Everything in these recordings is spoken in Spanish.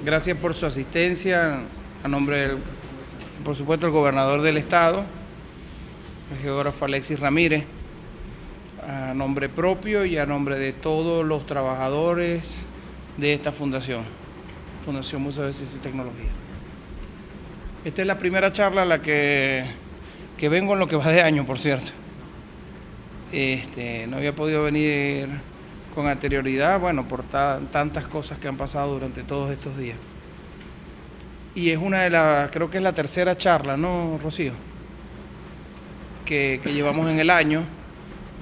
Gracias por su asistencia, a nombre, por supuesto, del gobernador del estado, el geógrafo Alexis Ramírez, a nombre propio y a nombre de todos los trabajadores de esta fundación, Fundación Museo de Ciencia y Tecnología. Esta es la primera charla a la que vengo en lo que va de año, por cierto. No había podido venir con anterioridad, bueno, por tantas cosas que han pasado durante todos estos días. Y es una de las, creo que es la tercera charla, ¿no, Rocío? Que llevamos en el año,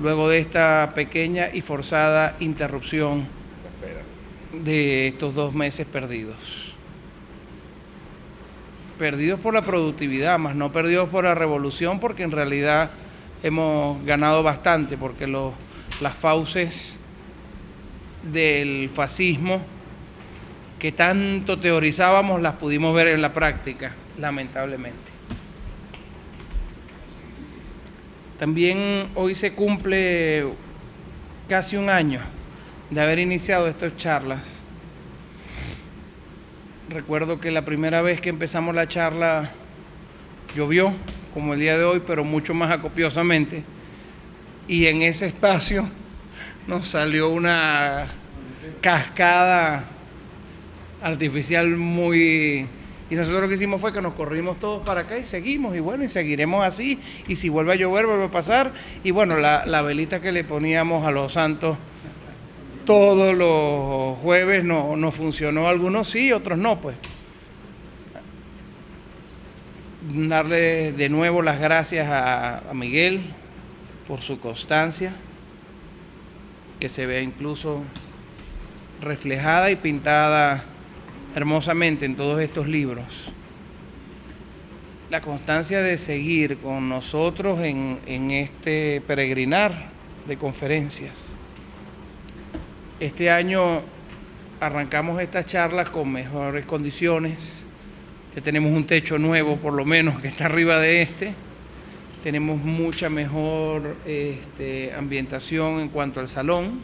luego de esta pequeña y forzada interrupción de estos 2 meses perdidos. Perdidos por la productividad, más no perdidos por la revolución, porque en realidad hemos ganado bastante, porque las fauces del fascismo que tanto teorizábamos las pudimos ver en la práctica, lamentablemente. También hoy se cumple casi un año de haber iniciado estas charlas. Recuerdo que la primera vez que empezamos la charla llovió, como el día de hoy, pero mucho más acopiosamente, y en ese espacio nos salió una cascada artificial muy... Y nosotros lo que hicimos fue que nos corrimos todos para acá y seguimos, y bueno, y seguiremos así, y si vuelve a llover, vuelve a pasar, y bueno, la velita que le poníamos a los santos todos los jueves no funcionó, algunos sí, otros no, pues. Darle de nuevo las gracias a Miguel por su constancia, que se ve incluso reflejada y pintada hermosamente en todos estos libros. La constancia de seguir con nosotros en este peregrinar de conferencias. Este año arrancamos estas charlas con mejores condiciones. Ya tenemos un techo nuevo, por lo menos, que está arriba de este. Tenemos mucha mejor ambientación en cuanto al salón.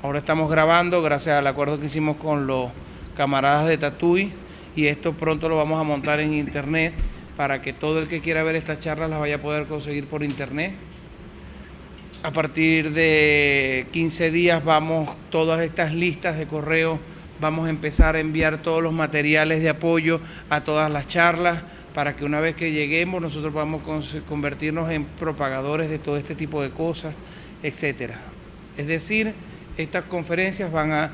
Ahora estamos grabando gracias al acuerdo que hicimos con los camaradas de Tatuí, y esto pronto lo vamos a montar en internet para que todo el que quiera ver estas charlas las vaya a poder conseguir por internet. A partir de 15 días todas estas listas de correo, vamos a empezar a enviar todos los materiales de apoyo a todas las charlas, para que una vez que lleguemos nosotros podamos convertirnos en propagadores de todo este tipo de cosas, etcétera. Es decir, estas conferencias van a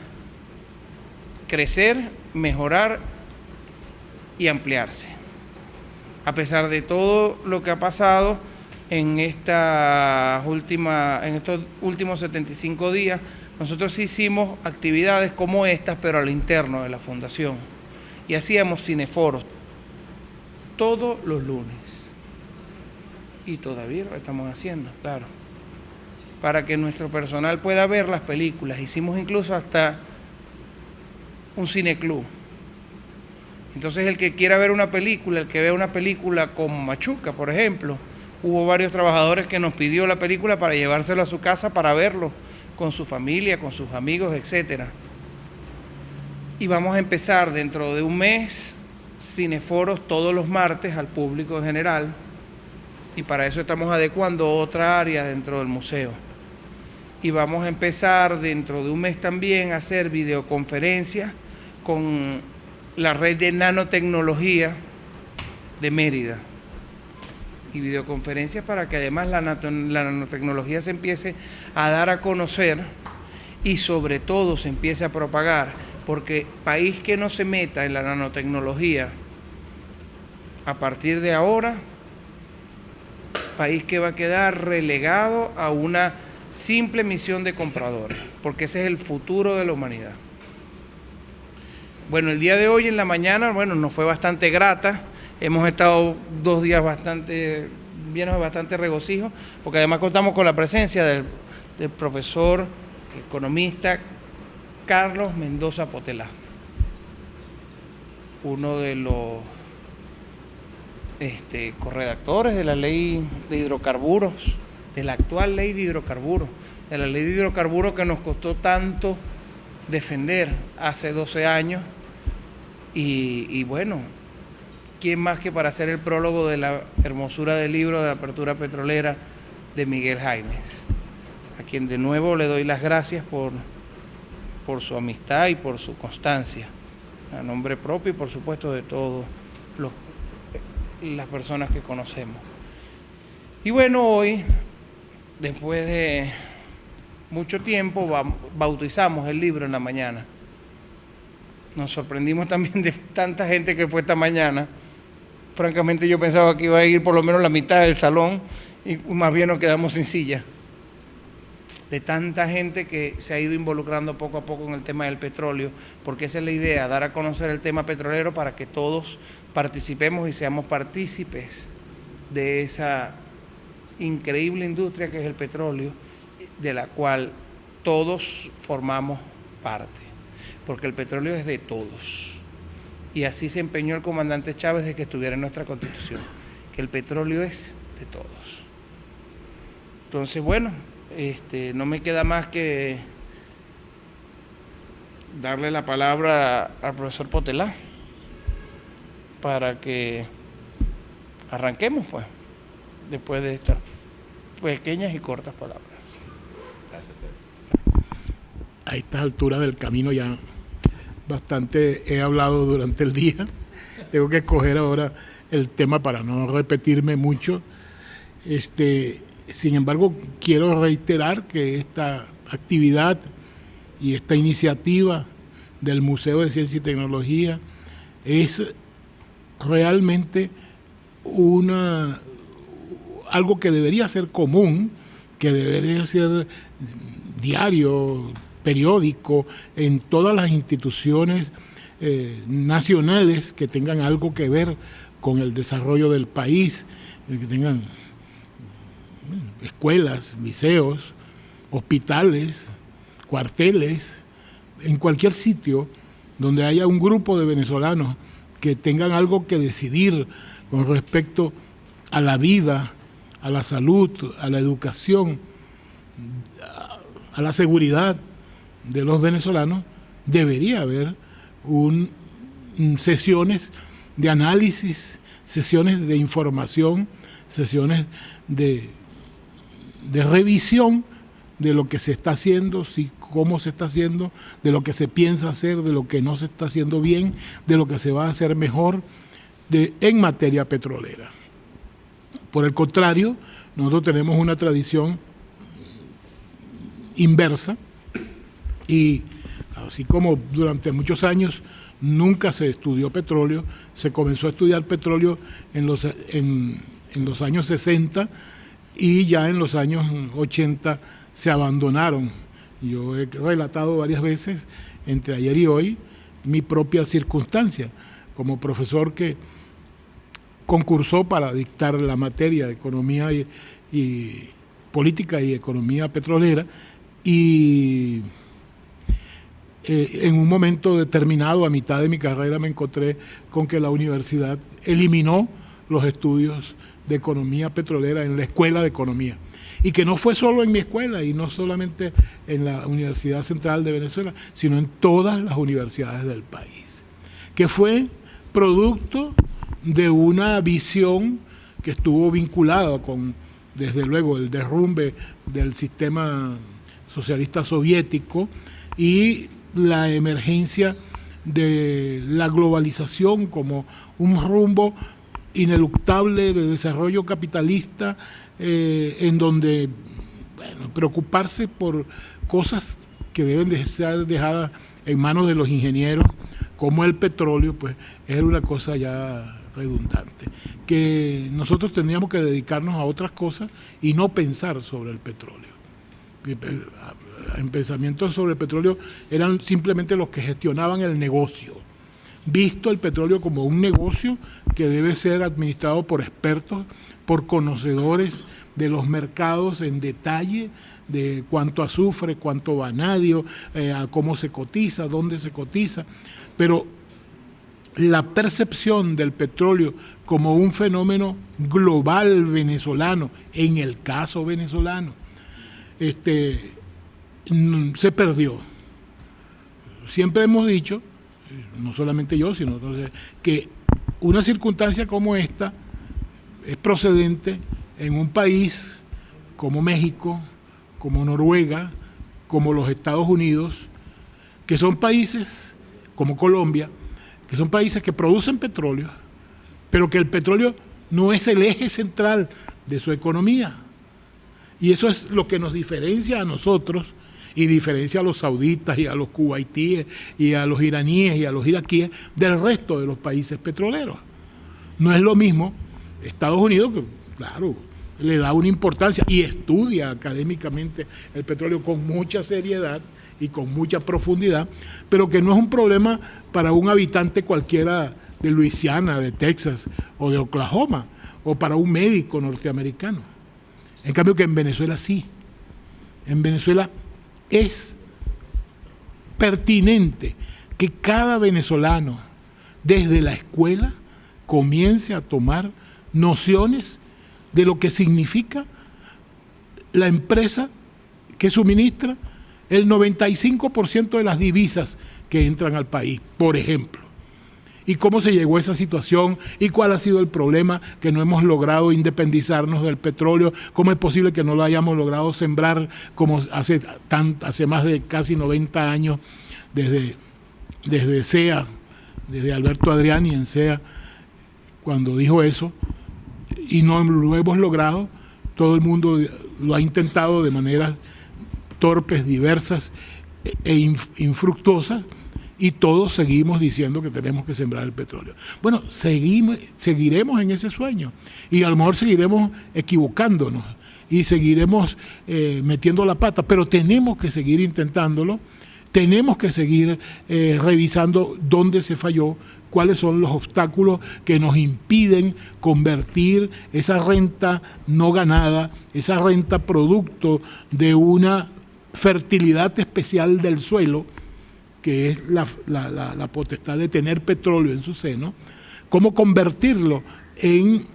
crecer, mejorar y ampliarse. A pesar de todo lo que ha pasado en estos últimos 75 días, nosotros hicimos actividades como estas, pero a lo interno de la fundación. Y hacíamos cineforos todos los lunes. Y todavía lo estamos haciendo, claro. Para que nuestro personal pueda ver las películas. Hicimos incluso hasta un cineclub. Entonces el que quiera ver una película, el que vea una película con Machuca, por ejemplo, hubo varios trabajadores que nos pidió la película para llevárselo a su casa para verlo con su familia, con sus amigos, etcétera. Y vamos a empezar dentro de un mes cineforos todos los martes al público en general, y para eso estamos adecuando otra área dentro del museo. Y vamos a empezar dentro de un mes también a hacer videoconferencias con la red de nanotecnología de Mérida. y videoconferencias para que además la nanotecnología se empiece a dar a conocer y sobre todo se empiece a propagar, porque país que no se meta en la nanotecnología a partir de ahora, país que va a quedar relegado a una simple misión de compradores, porque ese es el futuro de la humanidad. Bueno, el día de hoy en la mañana, nos fue bastante grata. Hemos estado 2 días llenos de bastante regocijo, porque además contamos con la presencia del profesor economista Carlos Mendoza Potelá, uno de los corredactores de la ley de hidrocarburos, de la actual ley de hidrocarburos, de la ley de hidrocarburos que nos costó tanto defender hace 12 años. Y bueno, ¿quién más que para hacer el prólogo de la hermosura del libro de la apertura petrolera de Miguel Jaimes, a quien de nuevo le doy las gracias por su amistad y por su constancia, a nombre propio y por supuesto de todas las personas que conocemos. Y bueno, hoy, después de mucho tiempo, bautizamos el libro en la mañana. Nos sorprendimos también de tanta gente que fue esta mañana. Francamente yo pensaba que iba a ir por lo menos la mitad del salón y más bien nos quedamos sin silla. De tanta gente que se ha ido involucrando poco a poco en el tema del petróleo, porque esa es la idea, dar a conocer el tema petrolero para que todos participemos y seamos partícipes de esa increíble industria que es el petróleo, de la cual todos formamos parte. Porque el petróleo es de todos. Y así se empeñó el comandante Chávez de que estuviera en nuestra Constitución, que el petróleo es de todos. Entonces, bueno, no me queda más que darle la palabra al profesor Potelá para que arranquemos, pues, después de estas pequeñas y cortas palabras. Gracias, a estas alturas del camino ya bastante he hablado durante el día. Tengo que escoger ahora el tema para no repetirme mucho. Sin embargo, quiero reiterar que esta actividad y esta iniciativa del Museo de Ciencia y Tecnología es realmente algo que debería ser común, que debería ser diario, periódico, en todas las instituciones nacionales que tengan algo que ver con el desarrollo del país, que tengan escuelas, liceos, hospitales, cuarteles, en cualquier sitio donde haya un grupo de venezolanos que tengan algo que decidir con respecto a la vida, a la salud, a la educación, a la seguridad de los venezolanos, debería haber sesiones de análisis, sesiones de información, sesiones de revisión de lo que se está haciendo, cómo se está haciendo, de lo que se piensa hacer, de lo que no se está haciendo bien, de lo que se va a hacer mejor en materia petrolera. Por el contrario, nosotros tenemos una tradición inversa, y así como durante muchos años nunca se estudió petróleo, se comenzó a estudiar petróleo en los años 60 y ya en los años 80 se abandonaron. Yo he relatado varias veces, entre ayer y hoy, mi propia circunstancia como profesor que concursó para dictar la materia de economía y política y economía petrolera, y en un momento determinado, a mitad de mi carrera, me encontré con que la universidad eliminó los estudios de economía petrolera en la escuela de economía. Y que no fue solo en mi escuela y no solamente en la Universidad Central de Venezuela, sino en todas las universidades del país. Que fue producto de una visión que estuvo vinculada con, desde luego, el derrumbe del sistema socialista soviético y la emergencia de la globalización como un rumbo ineluctable de desarrollo capitalista, en donde, bueno, preocuparse por cosas que deben de ser dejadas en manos de los ingenieros, como el petróleo, pues era una cosa ya redundante. Que nosotros teníamos que dedicarnos a otras cosas y no pensar sobre el petróleo. En pensamientos sobre el petróleo eran simplemente los que gestionaban el negocio, visto el petróleo como un negocio que debe ser administrado por expertos, por conocedores de los mercados en detalle, de cuánto azufre, cuánto vanadio, cómo se cotiza, dónde se cotiza. Pero la percepción del petróleo como un fenómeno global venezolano, en el caso venezolano, se perdió. Siempre hemos dicho, no solamente yo, sino otros, que una circunstancia como esta es procedente en un país como México, como Noruega, como los Estados Unidos, que son países como Colombia, que son países que producen petróleo, pero que el petróleo no es el eje central de su economía. Y eso es lo que nos diferencia a nosotros y diferencia a los sauditas y a los cubaitíes y a los iraníes y a los iraquíes del resto de los países petroleros. No es lo mismo Estados Unidos, que claro, le da una importancia y estudia académicamente el petróleo con mucha seriedad y con mucha profundidad, pero que no es un problema para un habitante cualquiera de Luisiana, de Texas o de Oklahoma, o para un médico norteamericano. En cambio que en Venezuela sí. En Venezuela es pertinente que cada venezolano desde la escuela comience a tomar nociones de lo que significa la empresa que suministra el 95% de las divisas que entran al país, por ejemplo. Y cómo se llegó a esa situación y cuál ha sido el problema que no hemos logrado independizarnos del petróleo, cómo es posible que no lo hayamos logrado sembrar como hace más de casi 90 años desde CEA, desde Alberto Adriani en CEA, cuando dijo eso, y no lo hemos logrado. Todo el mundo lo ha intentado de maneras torpes, diversas e infructuosas, y todos seguimos diciendo que tenemos que sembrar el petróleo. Bueno, seguiremos en ese sueño y a lo mejor seguiremos equivocándonos y seguiremos metiendo la pata, pero tenemos que seguir intentándolo, tenemos que seguir revisando dónde se falló, cuáles son los obstáculos que nos impiden convertir esa renta no ganada, esa renta producto de una fertilidad especial del suelo, que es la potestad de tener petróleo en su seno, cómo convertirlo en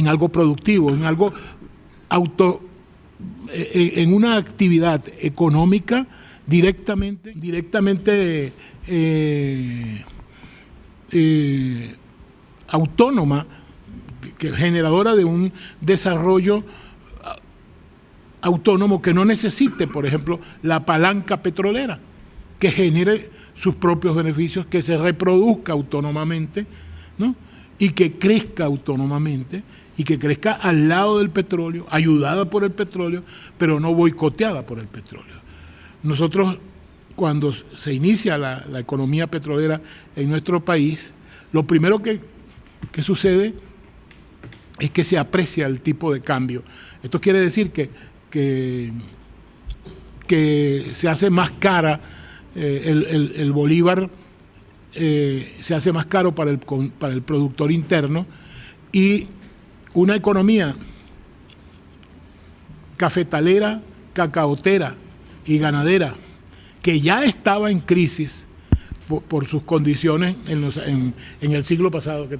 algo productivo, en algo en una actividad económica directamente autónoma, generadora de un desarrollo autónomo que no necesite, por ejemplo, la palanca petrolera, que genere sus propios beneficios, que se reproduzca autónomamente, ¿no? Y que crezca autónomamente, y que crezca al lado del petróleo, ayudada por el petróleo, pero no boicoteada por el petróleo. Nosotros, cuando se inicia la economía petrolera en nuestro país, lo primero que sucede es que se aprecia el tipo de cambio. Esto quiere decir que se hace más cara el bolívar, se hace más caro para el productor interno, y una economía cafetalera, cacaotera y ganadera que ya estaba en crisis por sus condiciones en el siglo pasado, que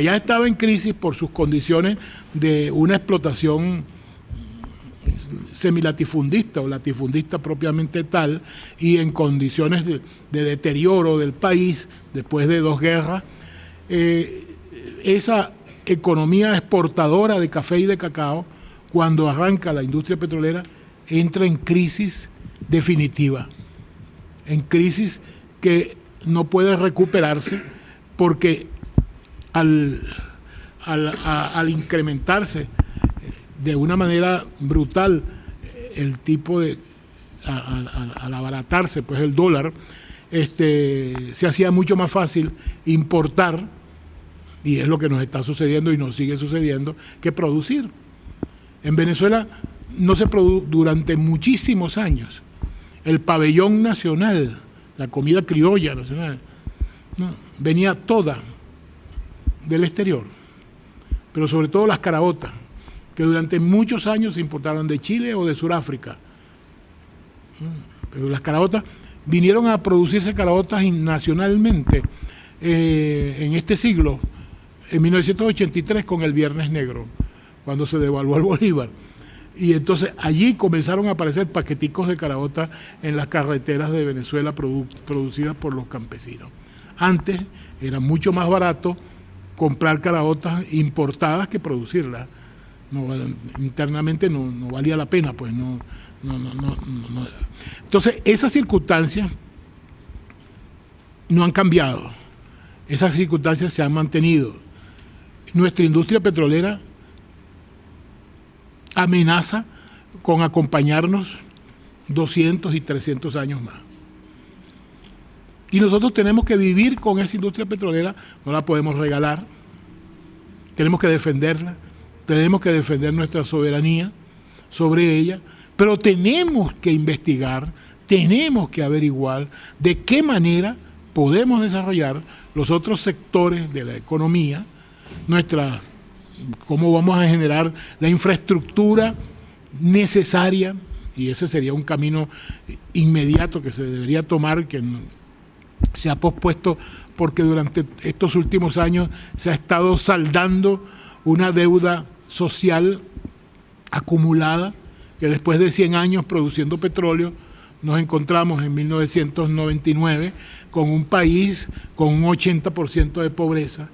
ya estaba en crisis por sus condiciones de una explotación semilatifundista o latifundista propiamente tal, y en condiciones de deterioro del país después de 2 guerras, esa economía exportadora de café y de cacao, cuando arranca la industria petrolera, entra en crisis definitiva, en crisis que no puede recuperarse, porque al al incrementarse de una manera brutal el tipo de, al abaratarse pues el dólar, se hacía mucho más fácil importar, y es lo que nos está sucediendo y nos sigue sucediendo, que producir. En Venezuela no se produjo durante muchísimos años el pabellón nacional, la comida criolla nacional, no, venía toda del exterior, pero sobre todo las caraotas, que durante muchos años se importaron de Chile o de Sudáfrica. Pero las caraotas vinieron a producirse caraotas nacionalmente en este siglo, en 1983 con el Viernes Negro, cuando se devaluó el bolívar. Y entonces allí comenzaron a aparecer paqueticos de caraotas en las carreteras de Venezuela producidas por los campesinos. Antes era mucho más barato comprar caraotas importadas que producirlas. No, internamente no valía la pena, pues no. Entonces, esas circunstancias no han cambiado, esas circunstancias se han mantenido. Nuestra industria petrolera amenaza con acompañarnos 200 y 300 años más. Y nosotros tenemos que vivir con esa industria petrolera, no la podemos regalar, tenemos que defenderla, tenemos que defender nuestra soberanía sobre ella, pero tenemos que investigar, tenemos que averiguar de qué manera podemos desarrollar los otros sectores de la economía, cómo vamos a generar la infraestructura necesaria, y ese sería un camino inmediato que se debería tomar, que se ha pospuesto porque durante estos últimos años se ha estado saldando una deuda social acumulada, que después de 100 años produciendo petróleo, nos encontramos en 1999 con un país con un 80% de pobreza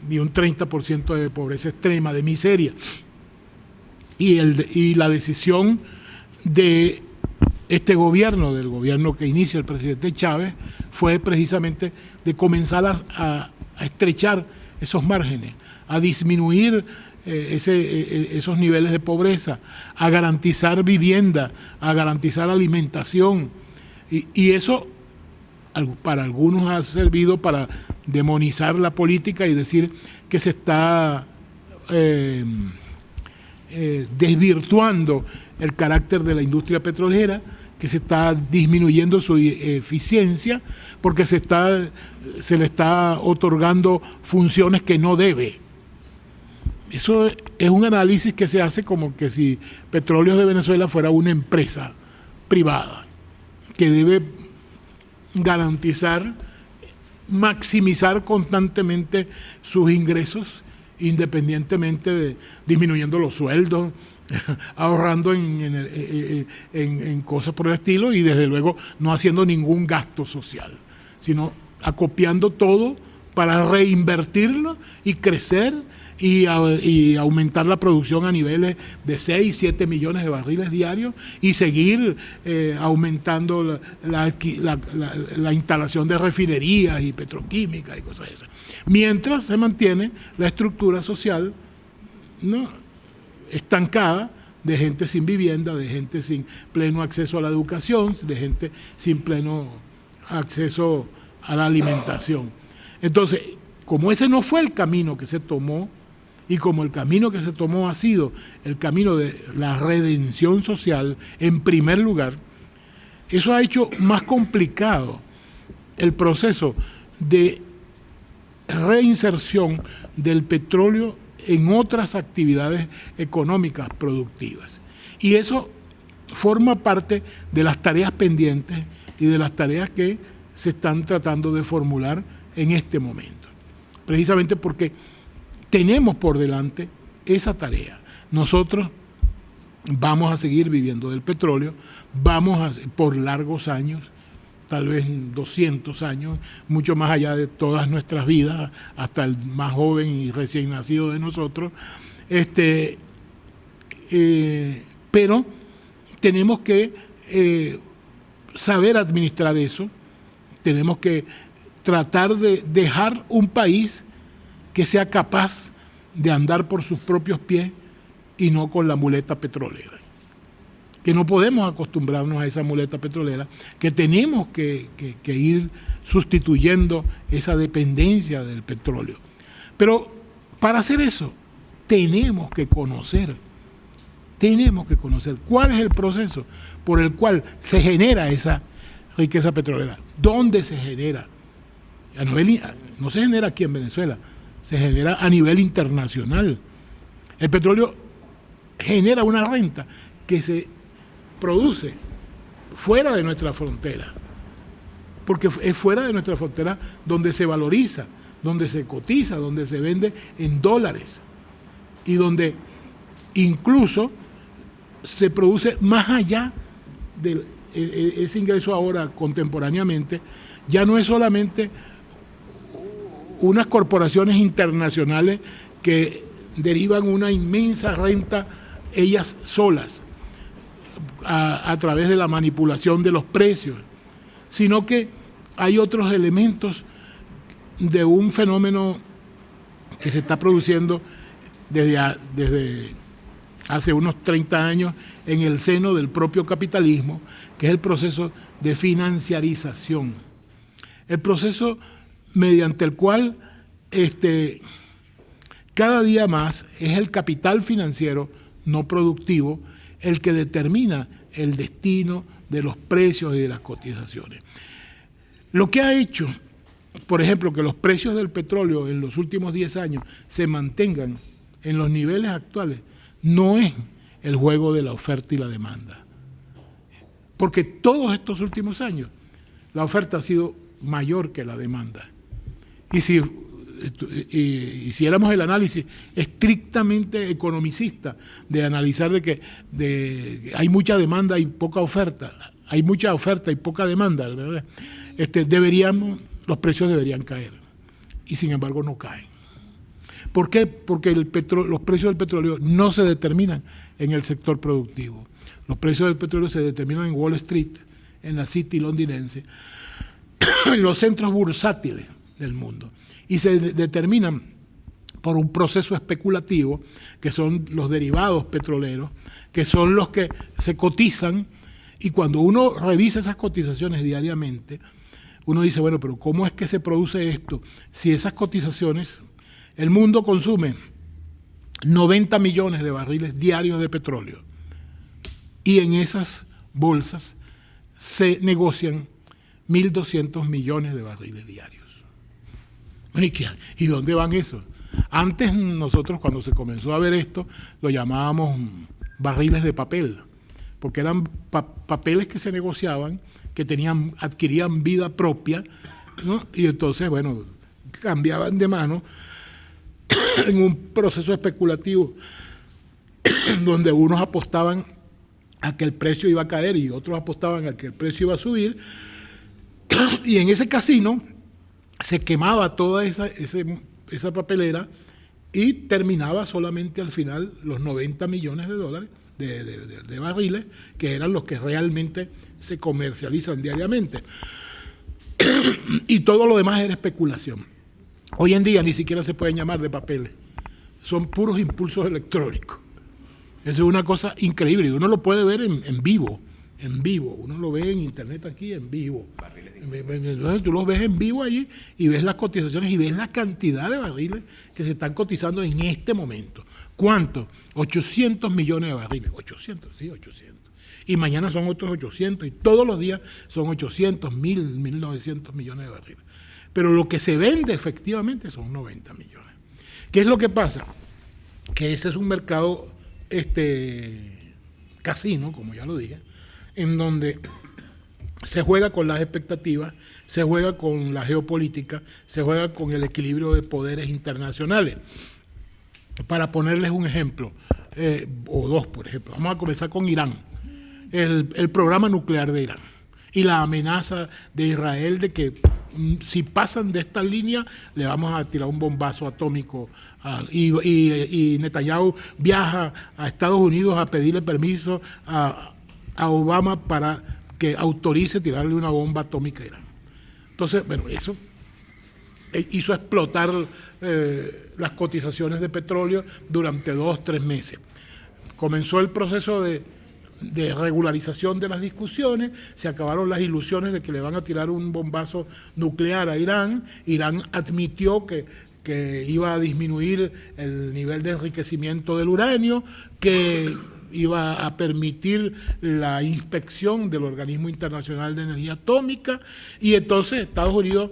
y un 30% de pobreza extrema, de miseria. Y la decisión de este gobierno, del gobierno que inicia el presidente Chávez, fue precisamente de comenzar a estrechar esos márgenes, a disminuir esos niveles de pobreza, a garantizar vivienda, a garantizar alimentación. Y eso para algunos ha servido para demonizar la política y decir que se está desvirtuando el carácter de la industria petrolera, que se está disminuyendo su eficiencia porque se le está otorgando funciones que no debe. Eso es un análisis que se hace como que si Petróleos de Venezuela fuera una empresa privada que debe garantizar, maximizar constantemente sus ingresos, independientemente de disminuyendo los sueldos, ahorrando en cosas por el estilo, y desde luego no haciendo ningún gasto social, sino acopiando todo para reinvertirlo y crecer y aumentar la producción a niveles de 6, 7 millones de barriles diarios y seguir aumentando la instalación de refinerías y petroquímicas y cosas esas. Mientras se mantiene la estructura social, ¿no?, estancada, de gente sin vivienda, de gente sin pleno acceso a la educación, de gente sin pleno acceso a la alimentación. Entonces, como ese no fue el camino que se tomó, y como el camino que se tomó ha sido el camino de la redención social en primer lugar, eso ha hecho más complicado el proceso de reinserción del petróleo en otras actividades económicas productivas. Y eso forma parte de las tareas pendientes y de las tareas que se están tratando de formular en este momento. Precisamente porque tenemos por delante esa tarea. Nosotros vamos a seguir viviendo del petróleo, por largos años, tal vez 200 años, mucho más allá de todas nuestras vidas, hasta el más joven y recién nacido de nosotros, pero tenemos que saber administrar eso, tenemos que tratar de dejar un país que sea capaz de andar por sus propios pies y no con la muleta petrolera. Que no podemos acostumbrarnos a esa muleta petrolera, que tenemos que ir sustituyendo esa dependencia del petróleo. Pero para hacer eso tenemos que conocer cuál es el proceso por el cual se genera esa riqueza petrolera. ¿Dónde se genera? No se genera aquí en Venezuela, se genera a nivel internacional. El petróleo genera una renta que se produce fuera de nuestra frontera, porque es fuera de nuestra frontera donde se valoriza, donde se cotiza, donde se vende en dólares y donde incluso se produce más allá de ese ingreso ahora contemporáneamente. Ya no es solamente unas corporaciones internacionales que derivan una inmensa renta ellas solas a través de la manipulación de los precios, sino que hay otros elementos de un fenómeno que se está produciendo desde hace unos 30 años en el seno del propio capitalismo, que es el proceso de financiarización. El proceso mediante el cual cada día más es el capital financiero no productivo el que determina el destino de los precios y de las cotizaciones. Lo que ha hecho, por ejemplo, que los precios del petróleo en los últimos 10 años se mantengan en los niveles actuales, no es el juego de la oferta y la demanda. Porque todos estos últimos años la oferta ha sido mayor que la demanda. Y si hiciéramos el análisis estrictamente economicista de analizar de que hay mucha demanda y poca oferta, hay mucha oferta y poca demanda, ¿verdad? Los precios deberían caer. Y sin embargo no caen. ¿Por qué? Porque los precios del petróleo no se determinan en el sector productivo. Los precios del petróleo se determinan en Wall Street, en la City londinense, en los centros bursátiles del mundo. Y se determinan por un proceso especulativo, que son los derivados petroleros, que son los que se cotizan, y cuando uno revisa esas cotizaciones diariamente, uno dice, bueno, pero ¿cómo es que se produce esto? Si esas cotizaciones, el mundo consume 90 millones de barriles diarios de petróleo, y en esas bolsas se negocian 1.200 millones de barriles diarios. ¿Y dónde van esos? Antes nosotros, cuando se comenzó a ver esto, lo llamábamos barriles de papel, porque eran papeles que se negociaban, que adquirían vida propia, ¿no? Y entonces, bueno, cambiaban de mano en un proceso especulativo donde unos apostaban a que el precio iba a caer y otros apostaban a que el precio iba a subir, y en ese casino se quemaba toda esa papelera y terminaba solamente al final los 90 millones de dólares de barriles, que eran los que realmente se comercializan diariamente. Y todo lo demás era especulación. Hoy en día ni siquiera se pueden llamar de papeles, son puros impulsos electrónicos. Eso es una cosa increíble, y uno lo puede ver en vivo, uno lo ve en internet aquí en vivo. Tú los ves en vivo allí y ves las cotizaciones y ves la cantidad de barriles que se están cotizando en este momento. ¿Cuánto? 800 millones de barriles. 800. Y mañana son otros 800 y todos los días son 800, 1.900 millones de barriles. Pero lo que se vende efectivamente son 90 millones. ¿Qué es lo que pasa? Que ese es un mercado casino, como ya lo dije, en donde se juega con las expectativas, se juega con la geopolítica, se juega con el equilibrio de poderes internacionales. Para ponerles un ejemplo, o dos, por ejemplo, vamos a comenzar con Irán, el programa nuclear de Irán y la amenaza de Israel de que si pasan de esta línea le vamos a tirar un bombazo atómico, y Netanyahu viaja a Estados Unidos a pedirle permiso a Obama para que autorice tirarle una bomba atómica a Irán. Entonces, bueno, eso hizo explotar las cotizaciones de petróleo durante 2-3 meses. Comenzó el proceso de regularización de las discusiones, se acabaron las ilusiones de que le van a tirar un bombazo nuclear a Irán. Irán admitió que iba a disminuir el nivel de enriquecimiento del uranio, que iba a permitir la inspección del Organismo Internacional de Energía Atómica, y entonces Estados Unidos,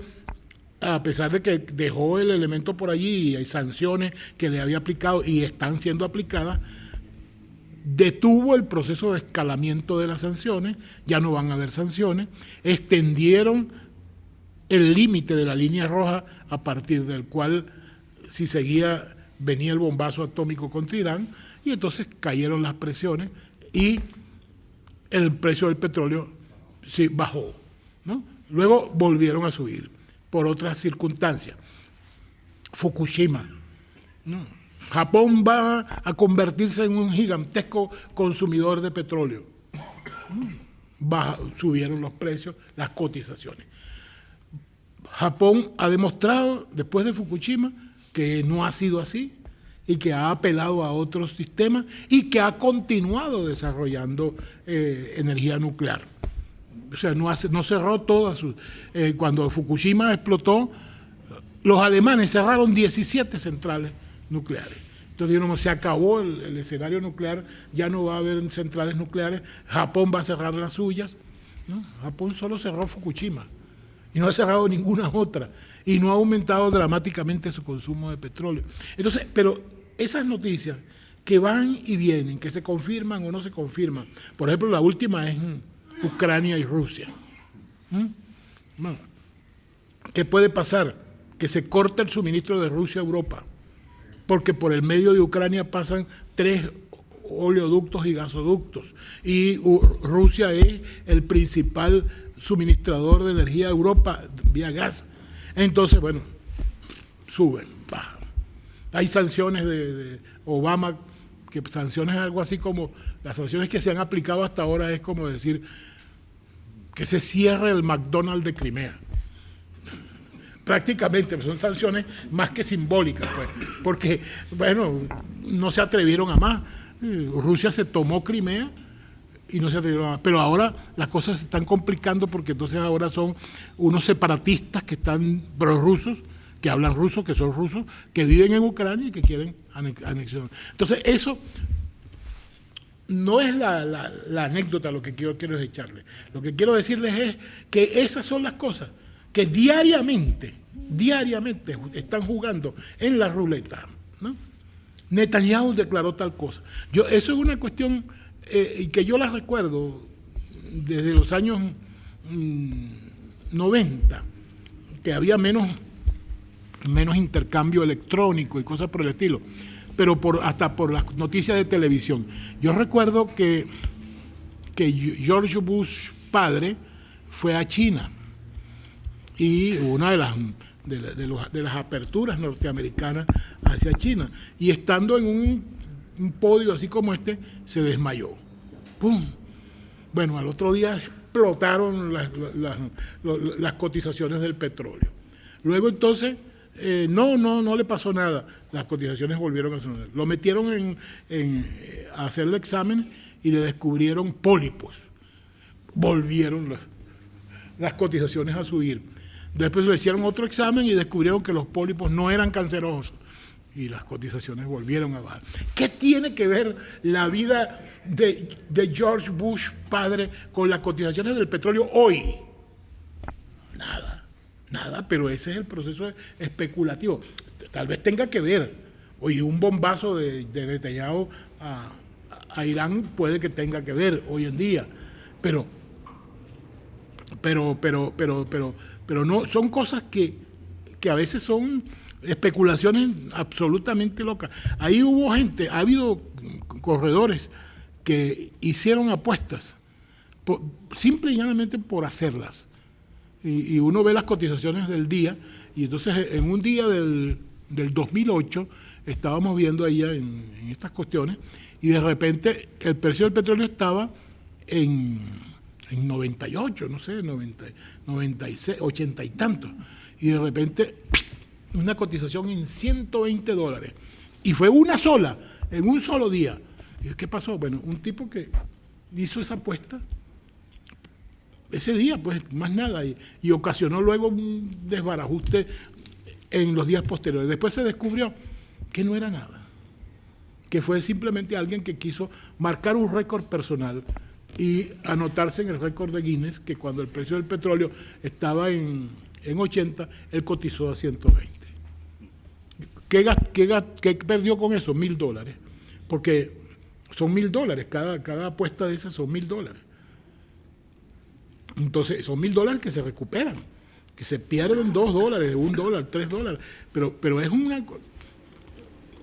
a pesar de que dejó el elemento por allí y hay sanciones que le había aplicado y están siendo aplicadas, detuvo el proceso de escalamiento de las sanciones, ya no van a haber sanciones, extendieron el límite de la línea roja a partir del cual, si seguía, venía el bombazo atómico contra Irán, y entonces cayeron las presiones y el precio del petróleo sí bajó, ¿no? Luego volvieron a subir por otras circunstancias. Fukushima, ¿no? Japón va a convertirse en un gigantesco consumidor de petróleo. Subieron los precios, las cotizaciones. Japón ha demostrado, después de Fukushima, que no ha sido así y que ha apelado a otros sistemas y que ha continuado desarrollando energía nuclear. O sea, no cerró todas sus... cuando Fukushima explotó, los alemanes cerraron 17 centrales nucleares. Entonces, digamos, se acabó el escenario nuclear, ya no va a haber centrales nucleares, Japón va a cerrar las suyas, ¿no? Japón solo cerró Fukushima y no ha cerrado ninguna otra, y no ha aumentado dramáticamente su consumo de petróleo. Entonces, pero esas noticias que van y vienen, que se confirman o no se confirman, por ejemplo, la última es Ucrania y Rusia. Bueno, ¿qué puede pasar? Que se corte el suministro de Rusia a Europa, porque por el medio de Ucrania pasan 3 oleoductos y gasoductos, y Rusia es el principal suministrador de energía a Europa vía gas. Entonces, bueno, suben, bajan. Hay sanciones de Obama, que sanciones algo así como, las sanciones que se han aplicado hasta ahora es como decir que se cierre el McDonald's de Crimea. Prácticamente son sanciones más que simbólicas, pues, porque, bueno, no se atrevieron a más. Rusia se tomó Crimea y no se atrevieron a más. Pero ahora las cosas se están complicando porque entonces ahora son unos separatistas que están prorrusos, que hablan ruso, que son rusos, que viven en Ucrania y que quieren anexionar. Entonces eso no es la anécdota lo que quiero echarle. Lo que quiero decirles es que esas son las cosas que diariamente están jugando en la ruleta, ¿no? Netanyahu declaró tal cosa. Eso es una cuestión que yo la recuerdo desde los años 90, que había menos intercambio electrónico y cosas por el estilo, pero hasta por las noticias de televisión. Yo recuerdo que George Bush padre fue a China, y una de las aperturas norteamericanas hacia China, y estando en un podio así como este, se desmayó. ¡Pum! Bueno, al otro día explotaron las cotizaciones del petróleo. Luego entonces, no le pasó nada, las cotizaciones volvieron a subir. Lo metieron a hacer el examen y le descubrieron pólipos. Volvieron las cotizaciones a subir. Después le hicieron otro examen y descubrieron que los pólipos no eran cancerosos y las cotizaciones volvieron a bajar. ¿Qué tiene que ver la vida de George Bush padre con las cotizaciones del petróleo hoy? Nada, pero ese es el proceso especulativo. Tal vez tenga que ver. Oye, un bombazo de Netanyahu a Irán puede que tenga que ver hoy en día, pero no, son cosas que a veces son especulaciones absolutamente locas. Ahí ha habido corredores que hicieron apuestas simple y llanamente por hacerlas. Y uno ve las cotizaciones del día, y entonces en un día del 2008 estábamos viendo ahí en estas cuestiones, y de repente el precio del petróleo estaba en 98, no sé, 90, 96, 80 y tantos. y de repente una cotización en $120. Y fue una sola, en un solo día. ¿Y qué pasó? Bueno, un tipo que hizo esa apuesta ese día, pues más nada, y ocasionó luego un desbarajuste en los días posteriores. Después se descubrió que no era nada, que fue simplemente alguien que quiso marcar un récord personal y anotarse en el récord de Guinness, que cuando el precio del petróleo estaba en 80, él cotizó a 120. ¿Qué perdió con eso? $1.000, porque son $1.000, cada apuesta de esas son $1.000. Entonces son $1.000 que se recuperan, que se pierden $2, $1, $3, pero es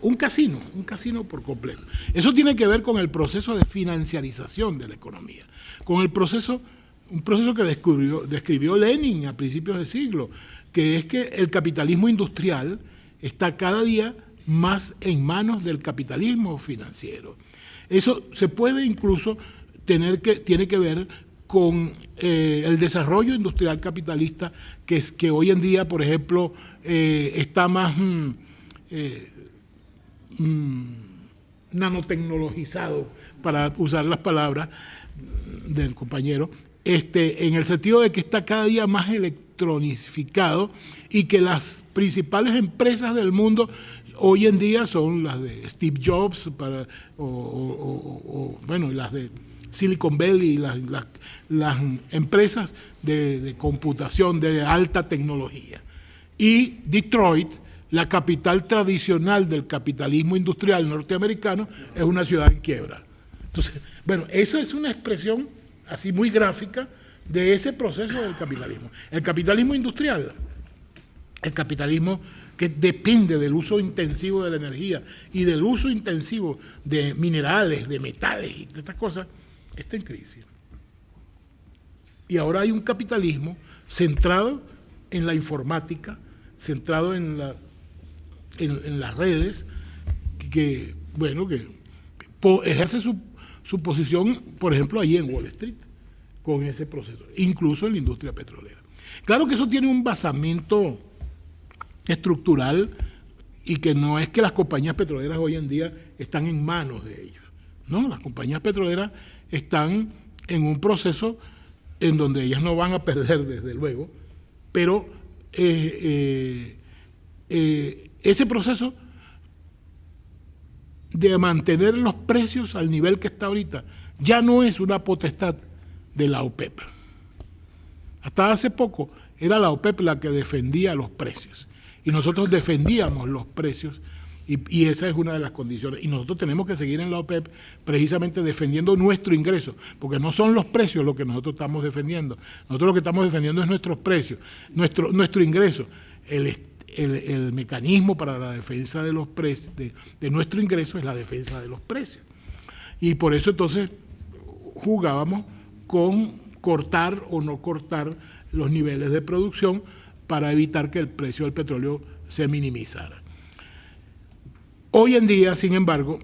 un casino por completo. Eso tiene que ver con el proceso de financiarización de la economía, con un proceso que describió Lenin a principios de siglo, que es que el capitalismo industrial está cada día más en manos del capitalismo financiero. Eso se puede incluso tiene que ver con el desarrollo industrial capitalista que hoy en día, por ejemplo, está más nanotecnologizado, para usar las palabras del compañero, en el sentido de que está cada día más electronificado y que las principales empresas del mundo hoy en día son las de Steve Jobs bueno, las de Silicon Valley, las empresas de computación de alta tecnología. Y Detroit, la capital tradicional del capitalismo industrial norteamericano, es una ciudad en quiebra. Entonces, bueno, esa es una expresión así muy gráfica de ese proceso del capitalismo. El capitalismo industrial, el capitalismo que depende del uso intensivo de la energía y del uso intensivo de minerales, de metales y de estas cosas, está en crisis. Y ahora hay un capitalismo centrado en la informática, centrado en las redes, que ejerce su posición, por ejemplo, allí en Wall Street, con ese proceso, incluso en la industria petrolera. Claro que eso tiene un basamento estructural y que no es que las compañías petroleras hoy en día están en manos de ellos. No, las compañías petroleras están en un proceso en donde ellas no van a perder, desde luego, pero ese proceso de mantener los precios al nivel que está ahorita ya no es una potestad de la OPEP. Hasta hace poco era la OPEP la que defendía los precios y nosotros defendíamos los precios y esa es una de las condiciones. Y nosotros tenemos que seguir en la OPEP precisamente defendiendo nuestro ingreso, porque no son los precios lo que nosotros estamos defendiendo. Nosotros lo que estamos defendiendo es nuestros precios, nuestro ingreso. El mecanismo para la defensa de los precios, de nuestro ingreso, es la defensa de los precios. Y por eso entonces jugábamos con cortar o no cortar los niveles de producción para evitar que el precio del petróleo se minimizara. Hoy en día, sin embargo,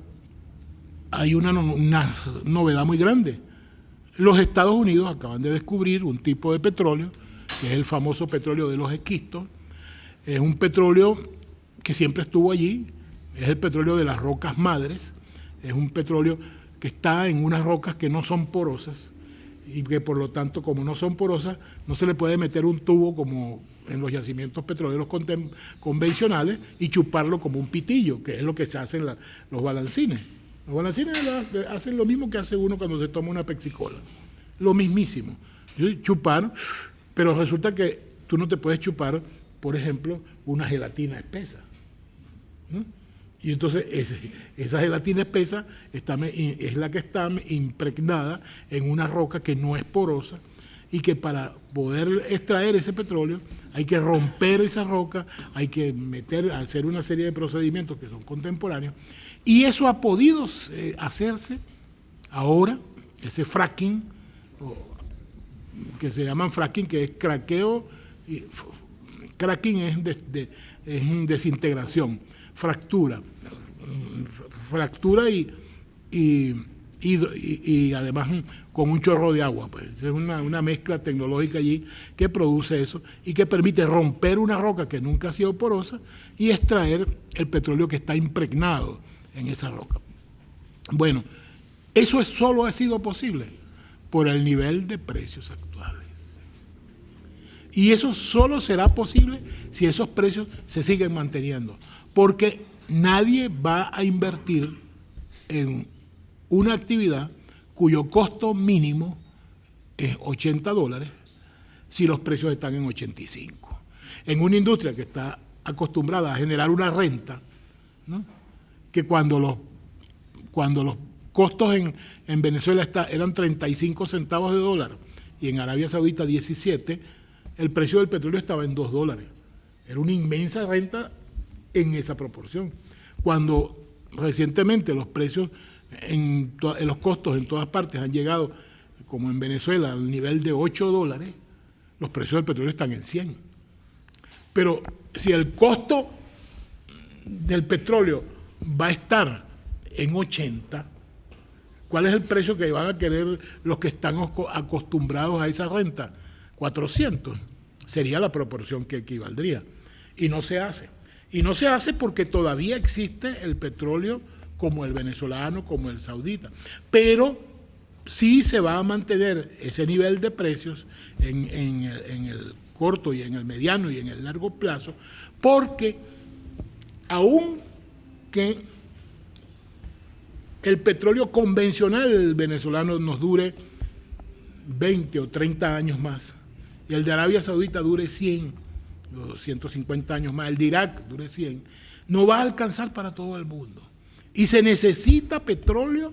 hay una novedad muy grande. Los Estados Unidos acaban de descubrir un tipo de petróleo, que es el famoso petróleo de los esquistos. Es un petróleo que siempre estuvo allí, es el petróleo de las rocas madres, es un petróleo que está en unas rocas que no son porosas y que por lo tanto, como no son porosas, no se le puede meter un tubo como en los yacimientos petroleros convencionales y chuparlo como un pitillo, que es lo que se hacen los balancines. Los balancines hacen lo mismo que hace uno cuando se toma una Pepsi-Cola, lo mismísimo. Chupar, pero resulta que tú no te puedes chupar, por ejemplo, una gelatina espesa, ¿no? Y entonces esa gelatina espesa es la que está impregnada en una roca que no es porosa y que para poder extraer ese petróleo hay que romper esa roca, hay que hacer una serie de procedimientos que son contemporáneos, y eso ha podido hacerse ahora, ese fracking, que se llaman fracking, que es craqueo. Cracking es desintegración, fractura y y además con un chorro de agua. Pues es una mezcla tecnológica allí que produce eso y que permite romper una roca que nunca ha sido porosa y extraer el petróleo que está impregnado en esa roca. Bueno, eso solo ha sido posible por el nivel de precios actuales. Y eso solo será posible si esos precios se siguen manteniendo, porque nadie va a invertir en una actividad cuyo costo mínimo es $80 si los precios están en 85. En una industria que está acostumbrada a generar una renta, ¿no? Que cuando los costos en Venezuela eran 35 centavos de dólar y en Arabia Saudita 17, el precio del petróleo estaba en $2. Era una inmensa renta en esa proporción. Cuando recientemente los precios en los costos en todas partes han llegado, como en Venezuela, al nivel de $8, los precios del petróleo están en 100. Pero si el costo del petróleo va a estar en 80, ¿cuál es el precio que van a querer los que están acostumbrados a esa renta? 400. Sería la proporción que equivaldría. Y no se hace. Y no se hace porque todavía existe el petróleo como el venezolano, como el saudita. Pero sí se va a mantener ese nivel de precios en el corto y en el mediano y en el largo plazo, porque aun que el petróleo convencional venezolano nos dure 20 o 30 años más, y el de Arabia Saudita dure 100 o 150 años más, el de Irak dure 100, no va a alcanzar para todo el mundo. Y se necesita petróleo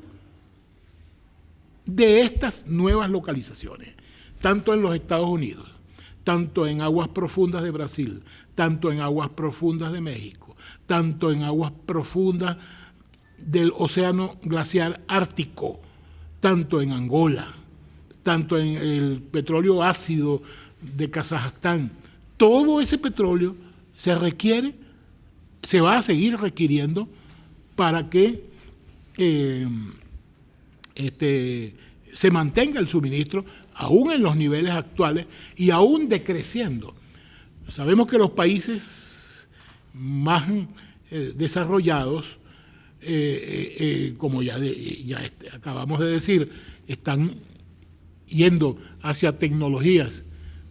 de estas nuevas localizaciones, tanto en los Estados Unidos, tanto en aguas profundas de Brasil, tanto en aguas profundas de México, tanto en aguas profundas del océano glaciar ártico, tanto en Angola, tanto en el petróleo ácido de Kazajstán. Todo ese petróleo se requiere, se va a seguir requiriendo para que se mantenga el suministro aún en los niveles actuales y aún decreciendo. Sabemos que los países más desarrollados, como ya acabamos de decir, están yendo hacia tecnologías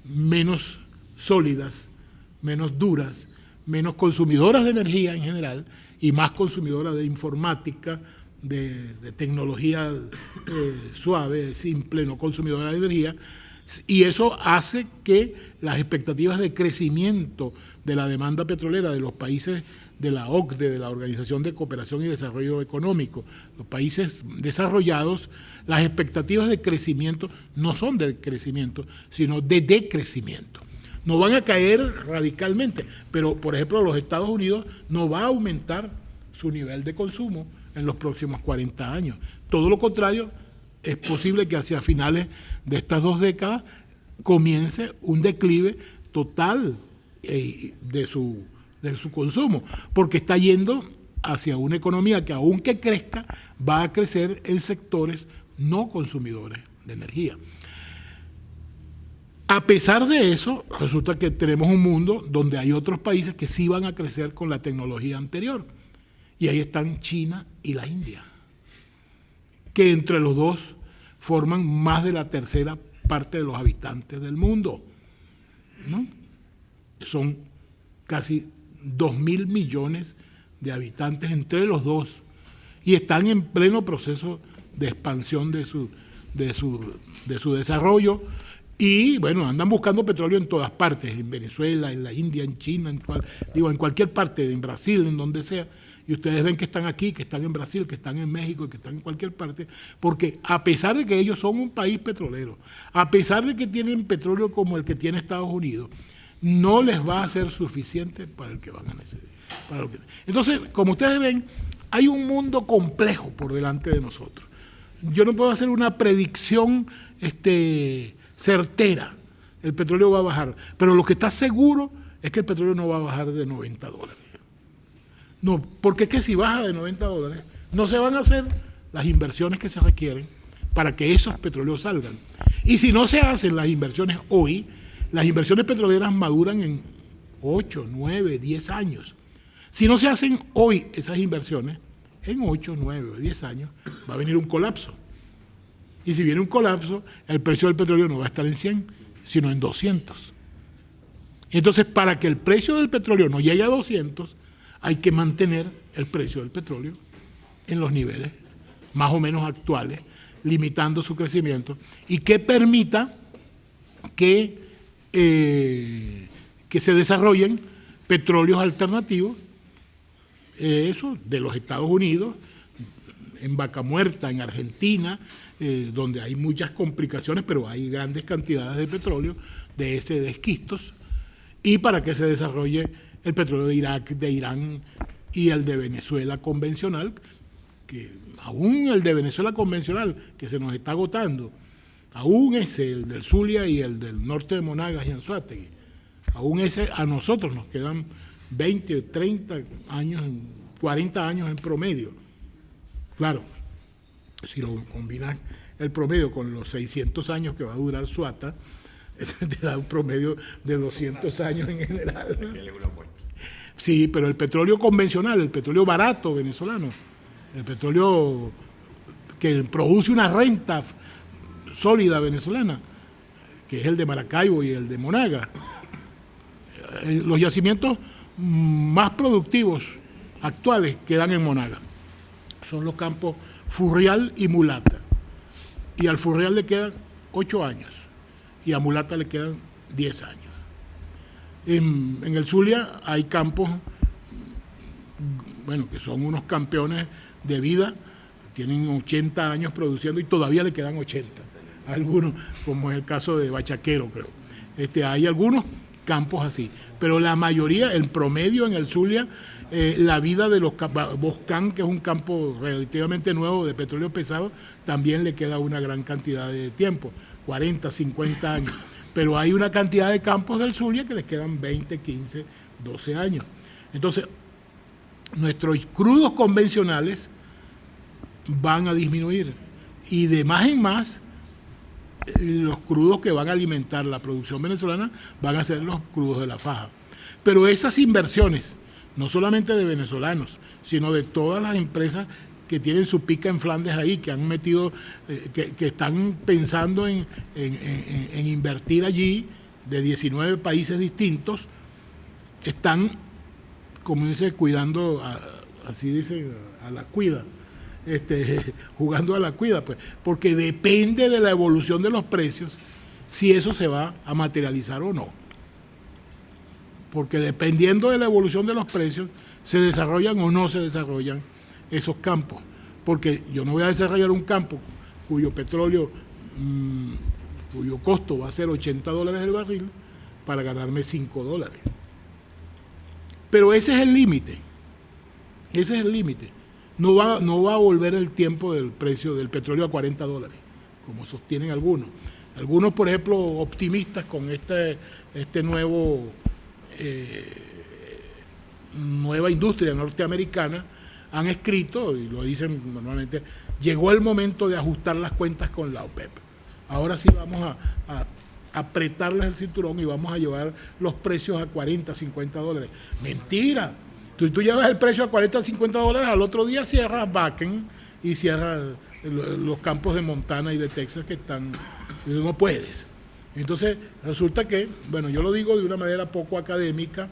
menos sólidas, menos duras, menos consumidoras de energía en general y más consumidoras de informática, de tecnología suave, simple, no consumidora de energía, y eso hace que las expectativas de crecimiento de la demanda petrolera de los países de la OCDE, de la Organización de Cooperación y Desarrollo Económico, los países desarrollados, las expectativas de crecimiento no son de crecimiento, sino de decrecimiento. No van a caer radicalmente, pero por ejemplo los Estados Unidos no va a aumentar su nivel de consumo en los próximos 40 años. Todo lo contrario, es posible que hacia finales de estas 2 décadas comience un declive total de su consumo, porque está yendo hacia una economía que aunque crezca, va a crecer en sectores no consumidores de energía. A pesar de eso, resulta que tenemos un mundo donde hay otros países que sí van a crecer con la tecnología anterior. Y ahí están China y la India, que entre los dos forman más de la tercera parte de los habitantes del mundo, ¿no? Son casi 2.000 millones de habitantes entre los dos y están en pleno proceso de expansión de su desarrollo. Y bueno, andan buscando petróleo en todas partes, en Venezuela, en la India, en China, en cualquier parte, en Brasil, en donde sea. Y ustedes ven que están aquí, que están en Brasil, que están en México, que están en cualquier parte, porque a pesar de que ellos son un país petrolero, a pesar de que tienen petróleo como el que tiene Estados Unidos, no les va a ser suficiente para el que van a necesitar. Entonces, como ustedes ven, hay un mundo complejo por delante de nosotros. Yo no puedo hacer una predicción certera. El petróleo va a bajar, pero lo que está seguro es que el petróleo no va a bajar de $90. No, porque es que si baja de $90, no se van a hacer las inversiones que se requieren para que esos petróleos salgan. Y si no se hacen las inversiones hoy, las inversiones petroleras maduran en 8, 9, 10 años. Si no se hacen hoy esas inversiones, en 8, 9 o 10 años va a venir un colapso. Y si viene un colapso, el precio del petróleo no va a estar en 100, sino en 200. Entonces, para que el precio del petróleo no llegue a 200, hay que mantener el precio del petróleo en los niveles más o menos actuales, limitando su crecimiento, y que permita que se desarrollen petróleos alternativos, eso de los Estados Unidos, en Vaca Muerta, en Argentina, donde hay muchas complicaciones, pero hay grandes cantidades de petróleo, de esquistos, y para que se desarrolle el petróleo de Irak, de Irán y el de Venezuela convencional, que aún el de Venezuela convencional, que se nos está agotando, aún ese, el del Zulia y el del norte de Monagas y Anzoátegui, aún ese, a nosotros nos quedan 20, 30 años, 40 años en promedio. Claro, si lo combinas el promedio con los 600 años que va a durar Suata, te da un promedio de 200 años en general. Sí, pero el petróleo convencional, el petróleo barato venezolano, el petróleo que produce una renta sólida venezolana, que es el de Maracaibo y el de Monagas, los yacimientos más productivos actuales quedan en Monagas. Son los campos Furrial y Mulata. Y al Furrial le quedan 8 años y a Mulata le quedan 10 años. En el Zulia hay campos, bueno, que son unos campeones de vida, tienen 80 años produciendo y todavía le quedan 80. Algunos, como es el caso de Bachaquero, creo. Hay algunos campos así, pero la mayoría, el promedio en el Zulia, la vida de los Boscán, que es un campo relativamente nuevo de petróleo pesado, también le queda una gran cantidad de tiempo, 40, 50 años. Pero hay una cantidad de campos del Zulia que les quedan 20, 15, 12 años. Entonces, nuestros crudos convencionales van a disminuir y de más en más los crudos que van a alimentar la producción venezolana van a ser los crudos de la faja. Pero esas inversiones, no solamente de venezolanos, sino de todas las empresas que tienen su pica en Flandes ahí, que han metido, que están pensando en invertir allí, de 19 países distintos, están, como dice, cuidando, así dice, a la cuida, jugando a la cuida, pues, porque depende de la evolución de los precios si eso se va a materializar o no. Porque dependiendo de la evolución de los precios, se desarrollan o no se desarrollan esos campos. Porque yo no voy a desarrollar un campo cuyo petróleo, cuyo costo va a ser $80 el barril para ganarme $5. Pero ese es el límite. Ese es el límite. No va a volver el tiempo del precio del petróleo a $40, como sostienen algunos. Algunos, por ejemplo, optimistas con nueva industria norteamericana, han escrito, y lo dicen normalmente, llegó el momento de ajustar las cuentas con la OPEP. Ahora sí vamos a apretarles el cinturón y vamos a llevar los precios a $40, $50. Mentira. Tú llevas el precio a $40, $50, al otro día cierras Bakken y cierras los campos de Montana y de Texas que están, no puedes. Entonces resulta que, bueno, yo lo digo de una manera poco académica,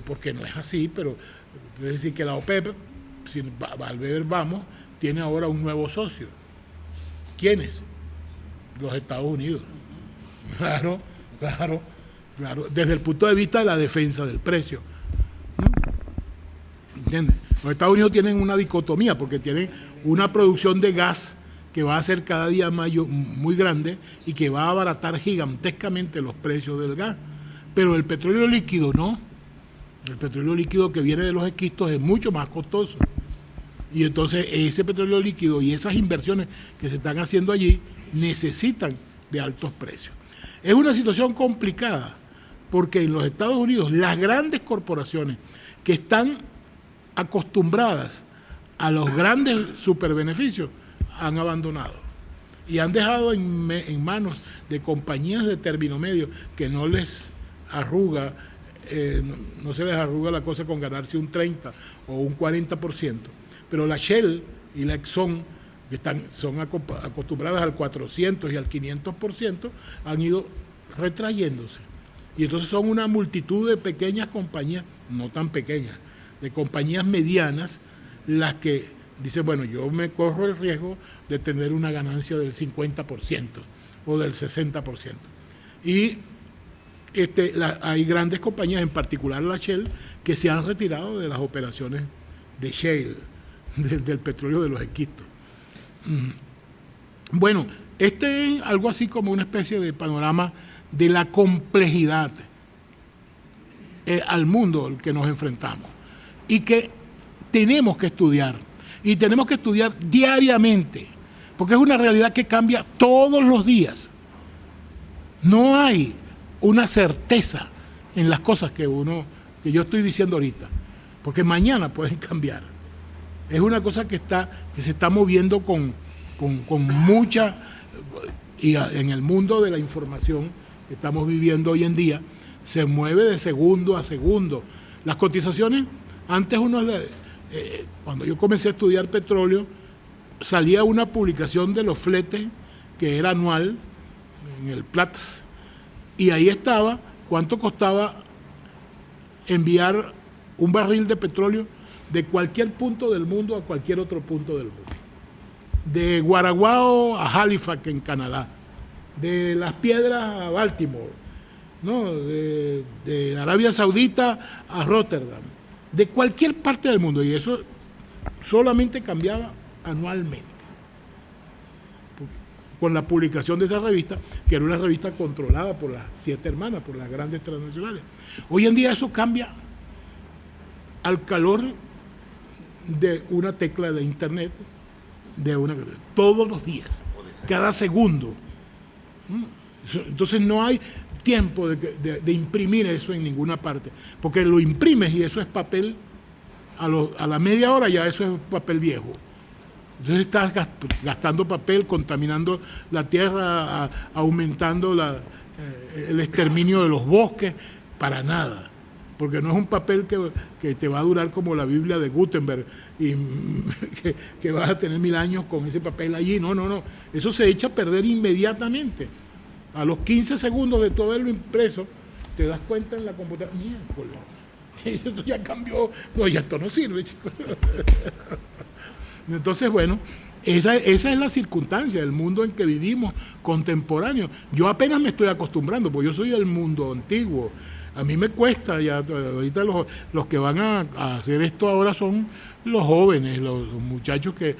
porque no es así, pero es decir que la OPEP, al ver vamos, tiene ahora un nuevo socio. ¿Quiénes? Los Estados Unidos. Claro, desde el punto de vista de la defensa del precio. ¿Entiendes? Los Estados Unidos tienen una dicotomía porque tienen una producción de gas que va a ser cada día muy grande y que va a abaratar gigantescamente los precios del gas. Pero el petróleo líquido no. El petróleo líquido que viene de los esquistos es mucho más costoso. Y entonces ese petróleo líquido y esas inversiones que se están haciendo allí necesitan de altos precios. Es una situación complicada porque en los Estados Unidos las grandes corporaciones que están acostumbradas a los grandes superbeneficios han abandonado y han dejado en manos de compañías de término medio que no les arruga, no se les arruga la cosa con ganarse un 30 o un 40%, pero la Shell y la Exxon, que son acostumbradas al 400 y al 500%, han ido retrayéndose. Y entonces son una multitud de pequeñas compañías, no tan pequeñas, de compañías medianas, las que dicen, bueno, yo me corro el riesgo de tener una ganancia del 50% o del 60%. Y hay grandes compañías, en particular la Shell, que se han retirado de las operaciones de shale, del petróleo de los esquistos. Bueno, este es algo así como una especie de panorama de la complejidad al mundo al que nos enfrentamos y que tenemos que estudiar, y tenemos que estudiar diariamente, porque es una realidad que cambia todos los días. No hay una certeza en las cosas que yo estoy diciendo ahorita, porque mañana pueden cambiar. Es una cosa que se está moviendo con mucha, y en el mundo de la información que estamos viviendo hoy en día, se mueve de segundo a segundo. Las cotizaciones, antes cuando yo comencé a estudiar petróleo, salía una publicación de los fletes que era anual en el Platts, y ahí estaba cuánto costaba enviar un barril de petróleo de cualquier punto del mundo a cualquier otro punto del mundo. De Guaraguao a Halifax, en Canadá, de Las Piedras a Baltimore, ¿no? de Arabia Saudita a Rotterdam, de cualquier parte del mundo, y eso solamente cambiaba anualmente con la publicación de esa revista, que era una revista controlada por las 7 hermanas, por las grandes transnacionales. Hoy en día eso cambia al calor de una tecla de internet, todos los días, cada segundo. Entonces no hay tiempo de imprimir eso en ninguna parte, porque lo imprimes y eso es papel, a la media hora ya eso es papel viejo. Entonces estás gastando papel, contaminando la tierra, aumentando el exterminio de los bosques, para nada. Porque no es un papel que te va a durar como la Biblia de Gutenberg y que vas a tener 1000 años con ese papel allí. No. Eso se echa a perder inmediatamente. A los 15 segundos de tú haberlo impreso, te das cuenta en la computadora, miércoles, esto ya cambió. No, ya esto no sirve, chicos. Entonces, bueno, esa es la circunstancia del mundo en que vivimos, contemporáneo. Yo apenas me estoy acostumbrando, porque yo soy del mundo antiguo. A mí me cuesta, ya ahorita los que van a hacer esto ahora son los jóvenes, los muchachos que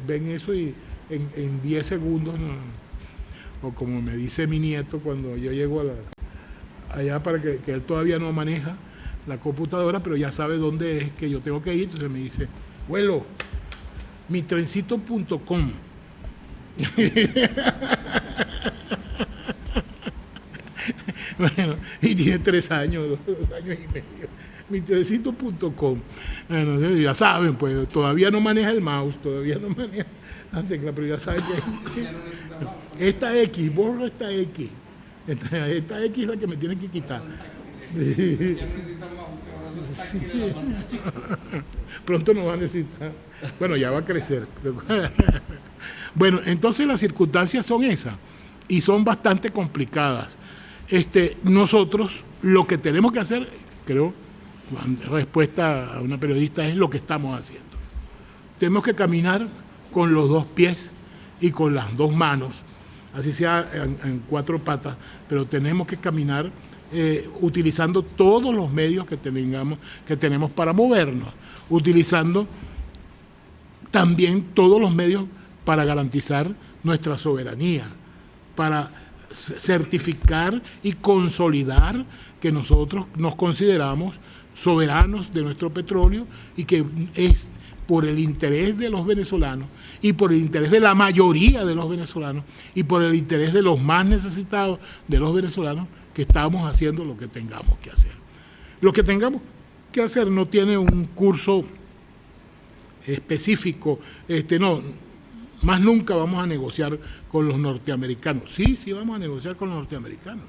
ven eso y en 10 segundos, ¿no? O como me dice mi nieto cuando yo llego allá, para que él todavía no maneja la computadora, pero ya sabe dónde es que yo tengo que ir, entonces me dice, abuelo, mitrencito.com. Bueno, y tiene 3 años, 2 años y medio. Mitrencito.com. Bueno, ya saben, pues todavía no maneja el mouse, todavía no maneja la tecla, pero ya saben que esta X, borro esta X. Esta X es la que me tienen que quitar. Ya no necesitan mouse, pronto no va a necesitar. Bueno, ya va a crecer. Bueno, entonces las circunstancias son esas y son bastante complicadas. Nosotros lo que tenemos que hacer, creo, respuesta a una periodista, es lo que estamos haciendo. Tenemos que caminar con los 2 pies y con las 2 manos, así sea en 4 patas, pero tenemos que caminar utilizando todos los medios que tenemos para movernos, utilizando también todos los medios para garantizar nuestra soberanía, para certificar y consolidar que nosotros nos consideramos soberanos de nuestro petróleo y que es por el interés de los venezolanos y por el interés de la mayoría de los venezolanos y por el interés de los más necesitados de los venezolanos que estamos haciendo lo que tengamos que hacer. Lo que tengamos que hacer no tiene un curso específico, no, más nunca vamos a negociar con los norteamericanos. Sí, sí vamos a negociar con los norteamericanos,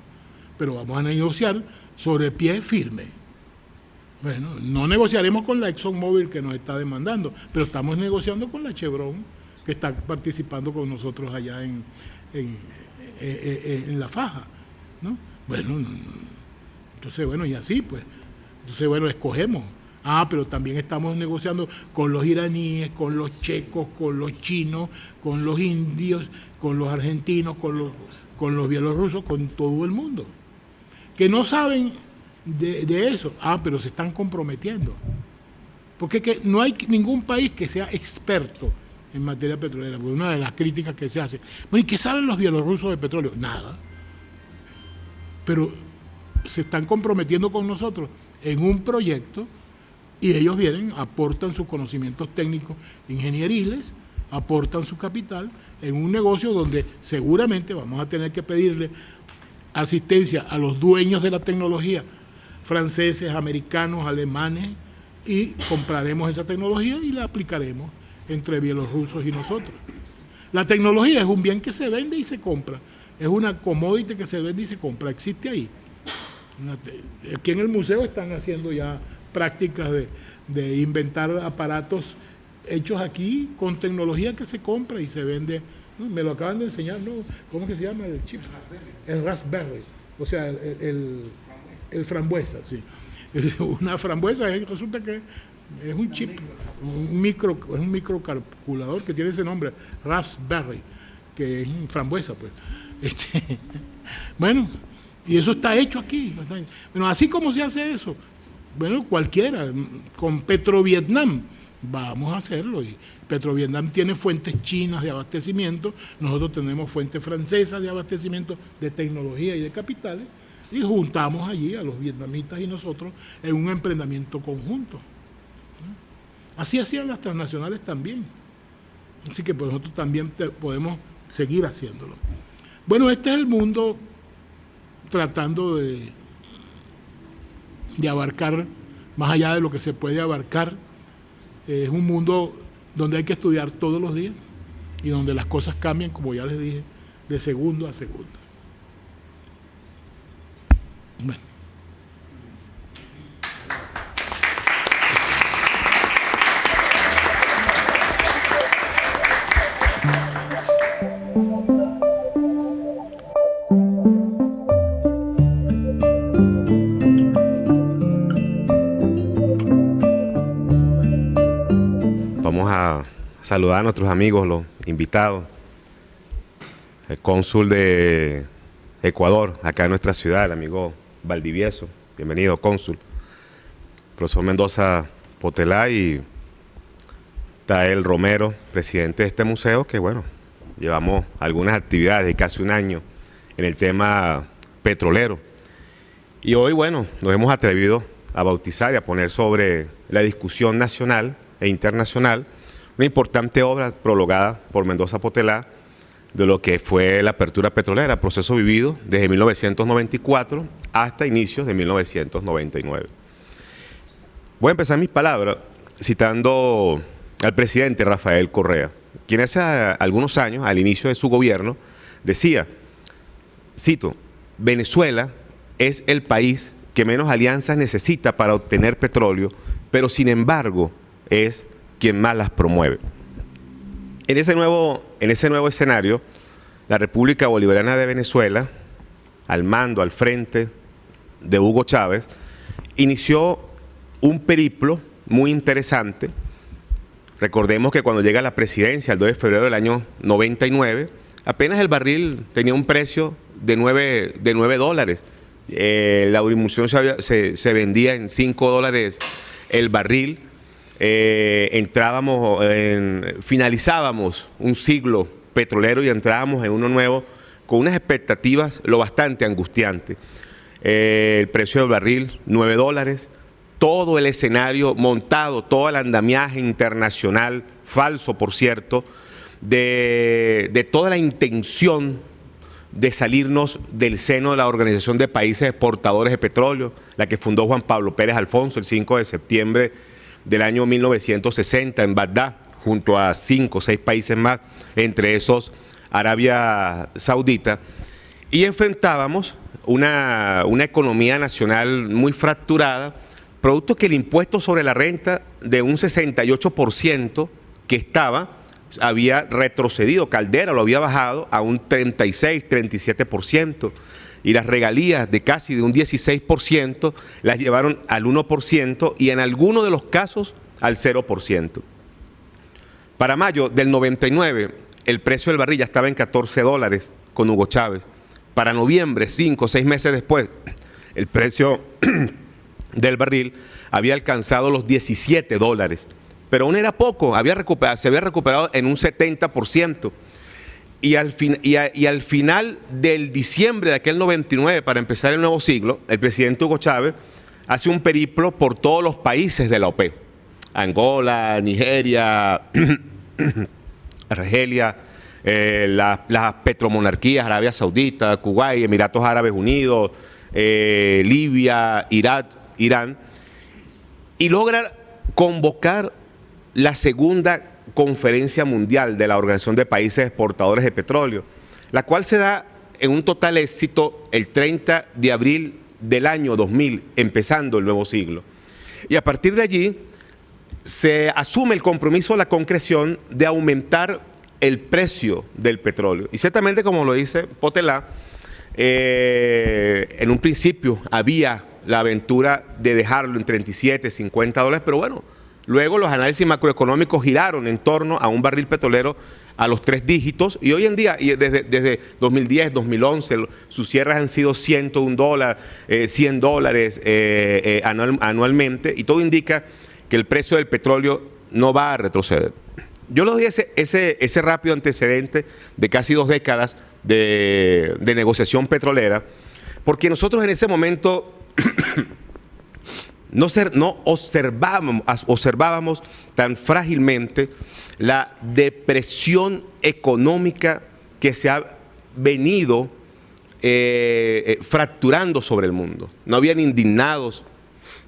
pero vamos a negociar sobre pie firme. Bueno, no negociaremos con la ExxonMobil que nos está demandando, pero estamos negociando con la Chevron, que está participando con nosotros allá en la faja, ¿no? Bueno, entonces, bueno, y así, pues. Entonces, bueno, escogemos. Pero también estamos negociando con los iraníes, con los checos, con los chinos, con los indios, con los argentinos, con los bielorrusos, con todo el mundo. Que no saben de eso, pero se están comprometiendo. Porque no hay ningún país que sea experto en materia petrolera, porque una de las críticas que se hace, bueno, ¿y qué saben los bielorrusos de petróleo? Nada. Pero se están comprometiendo con nosotros en un proyecto y ellos vienen, aportan sus conocimientos técnicos ingenieriles, aportan su capital en un negocio donde seguramente vamos a tener que pedirle asistencia a los dueños de la tecnología, franceses, americanos, alemanes, y compraremos esa tecnología y la aplicaremos entre bielorrusos y nosotros. La tecnología es un bien que se vende y se compra, es una commodity que se vende y se compra, existe ahí. Aquí en el museo están haciendo ya prácticas de inventar aparatos hechos aquí con tecnología que se compra y se vende. ¿No? Me lo acaban de enseñar, ¿no? ¿Cómo que se llama el chip? El Raspberry. O sea, el frambuesa, sí. Una frambuesa resulta que es un chip, es un microcalculador que tiene ese nombre, Raspberry, que es frambuesa, pues. Bueno, y eso está hecho aquí. Bueno, así como se hace eso, bueno, cualquiera, con Petrovietnam, vamos a hacerlo. Y Petrovietnam tiene fuentes chinas de abastecimiento, nosotros tenemos fuentes francesas de abastecimiento de tecnología y de capitales, y juntamos allí a los vietnamitas y nosotros en un emprendimiento conjunto. Así hacían las transnacionales también. Así que pues nosotros también podemos seguir haciéndolo. Bueno, este es el mundo tratando de abarcar más allá de lo que se puede abarcar. Es un mundo donde hay que estudiar todos los días y donde las cosas cambian, como ya les dije, de segundo a segundo. Bueno. Vamos a saludar a nuestros amigos, los invitados, el cónsul de Ecuador, acá en nuestra ciudad, el amigo Valdivieso. Bienvenido, cónsul. Profesor Mendoza Potelá y Tael Romero, presidente de este museo, que bueno, llevamos algunas actividades de casi un año en el tema petrolero. Y hoy, bueno, nos hemos atrevido a bautizar y a poner sobre la discusión nacional e internacional una importante obra prologada por Mendoza Potelá de lo que fue la apertura petrolera, proceso vivido desde 1994 hasta inicios de 1999. Voy a empezar mis palabras citando al presidente Rafael Correa, quien hace algunos años, al inicio de su gobierno, decía, cito, Venezuela es el país que menos alianzas necesita para obtener petróleo, pero sin embargo es quien más las promueve. En ese nuevo escenario, la República Bolivariana de Venezuela, al mando, al frente de Hugo Chávez, inició un periplo muy interesante. Recordemos que cuando llega a la presidencia, el 2 de febrero del año 99, apenas el barril tenía un precio de 9 dólares. La emulsión se vendía en 5 dólares el barril. Finalizábamos un siglo petrolero y entrábamos en uno nuevo con unas expectativas lo bastante angustiantes. El precio del barril, 9 dólares, todo el escenario montado, todo el andamiaje internacional, falso por cierto, de toda la intención de salirnos del seno de la Organización de Países Exportadores de Petróleo, la que fundó Juan Pablo Pérez Alfonso el 5 de septiembre del año 1960 en Bagdad, junto a 5 o 6 países más, entre esos Arabia Saudita, y enfrentábamos una economía nacional muy fracturada, producto que el impuesto sobre la renta de un 68% que había retrocedido, Caldera lo había bajado a un 36, 37%, y las regalías de casi de un 16% las llevaron al 1% y en algunos de los casos al 0%. Para mayo del 99, el precio del barril ya estaba en $14 con Hugo Chávez. Para noviembre, 5 o 6 meses después, el precio del barril había alcanzado los $17, pero aún era poco, se había recuperado en un 70%. Y al final del diciembre de aquel 99, para empezar el nuevo siglo, el presidente Hugo Chávez hace un periplo por todos los países de la OPEP. Angola, Nigeria, Argelia, las petromonarquías, Arabia Saudita, Kuwait, Emiratos Árabes Unidos, Libia, Irak, Irán, y logra convocar la segunda Conferencia Mundial de la Organización de Países Exportadores de Petróleo, la cual se da en un total éxito el 30 de abril del año 2000, empezando el nuevo siglo. Y a partir de allí se asume el compromiso de la concreción de aumentar el precio del petróleo. Y ciertamente, como lo dice Potelá, en un principio había la aventura de dejarlo en 37, $50, pero bueno, luego los análisis macroeconómicos giraron en torno a un barril petrolero a los 3 dígitos, y hoy en día, y desde 2010, 2011, sus cierres han sido $101, $100 anualmente, y todo indica que el precio del petróleo no va a retroceder. Yo les doy ese rápido antecedente de casi 2 décadas de negociación petrolera, porque nosotros en ese momento no observábamos tan frágilmente la depresión económica que se ha venido fracturando sobre el mundo. No habían indignados,